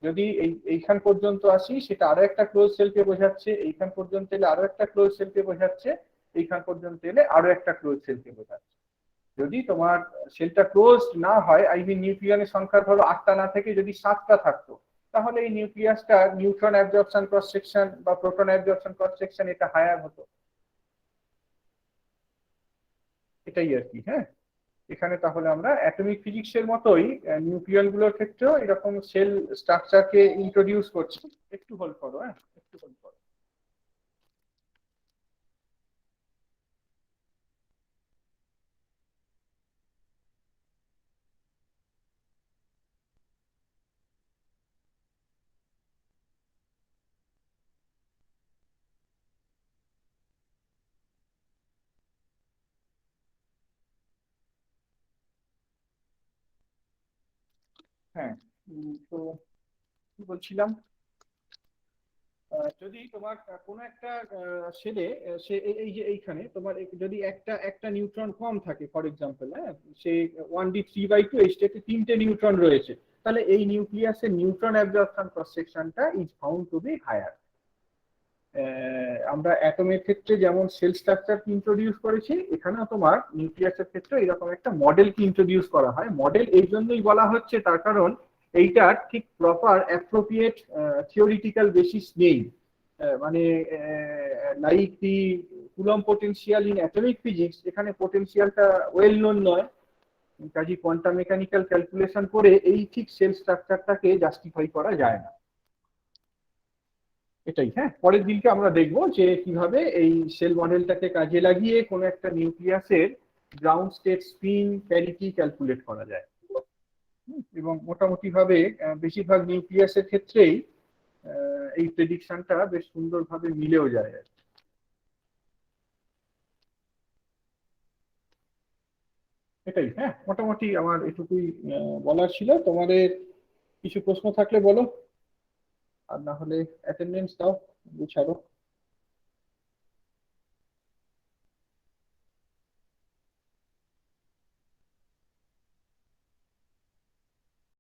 যদি এইখান পর্যন্ত আসি, সেটা আরো একটা ক্লোজ সেলকে বোঝাচ্ছে। এইখান পর্যন্ত এলে আরো একটা ক্লোজ সেলকে বোঝাচ্ছে। এইখান পর্যন্ত এলে আরো একটা ক্লোজ সেলকে বোঝাচ্ছে। যদি তোমার সেলটা ক্লোজ না হয়, আই মিন নিউক্লিয়নের সংখ্যা ধরো 8টা না থেকে যদি 7টা থাকতো, তাহলে এই নিউক্লিয়াসটা নিউট্রন অ্যাবজর্পশন ক্রস সেকশন বা প্রোটন অ্যাবজর্পশন ক্রস সেকশন এটা হায়ার হতো। এটাই আর কি। হ্যাঁ, এখানে তাহলে আমরা অ্যাটমিক ফিজিক্সের মতোই নিউক্লিয়ন গুলোর ক্ষেত্রেও এরকম সেল স্ট্রাকচারকে ইন্ট্রোডিউস করছি। একটু হোল্ড করো, হ্যাঁ একটু হোল্ড করো। হ্যাঁ, তো কি বলছিলাম, যদি তোমার কোনো একটা সেলে সে এই যে এইখানে তোমার যদি একটা একটা নিউট্রন কম থাকে, ফর এক্সাম্পল, হ্যাঁ সে 1d 3/2, এই স্টেটে 3টে নিউট্রন রয়েছে, তাহলে এই নিউক্লিয়াসের নিউট্রন অ্যাবজর্পশন ক্রস সেকশনটা is found to be higher. আমরা অ্যাটমের ক্ষেত্রে যেমন সেল স্ট্রাকচার ইন্ট্রোডিউস করেছি, এখানেও তোমার নিউক্লিয়াসের ক্ষেত্রে এরকম একটা মডেলকে ইন্ট্রোডিউস করা হয়। মডেল এই জন্যই বলা হচ্ছে, তার কারণ এইটার ঠিক প্রপার অ্যাপ্রোপ্রিয়েট থিওরিটিক্যাল বেসিস নেই। মানে like the coulomb potential in atomic physics, এখানে পোটেনশিয়ালটা ওয়েল নোন নয়। কাজে কোয়ান্টাম মেকানিক্যাল ক্যালকুলেশন করে এই ঠিক সেল স্ট্রাকচারটাকে জাস্টিফাই করা যায় না। এটাই। হ্যাঁ, পরের দিনকে আমরা দেখবো যে কিভাবে এই সেল মডেলটাকে কাজে লাগিয়ে কোনো একটা নিউক্লিয়াসের ground state spin parity calculate করা যায়। এবং মোটামুটি ভাবে বেশিরভাগ নিউক্লিয়াসের ক্ষেত্রেই এই প্রেডিকশনটা বেশ সুন্দরভাবে মিলেও যায় আর কি। এটাই, হ্যাঁ, মোটামুটি আমার এটুকুই বলার ছিল। তোমাদের কিছু প্রশ্ন থাকলে বলো, আর না হলে অ্যাটেন্ডেন্স দাও, ছাড়ো।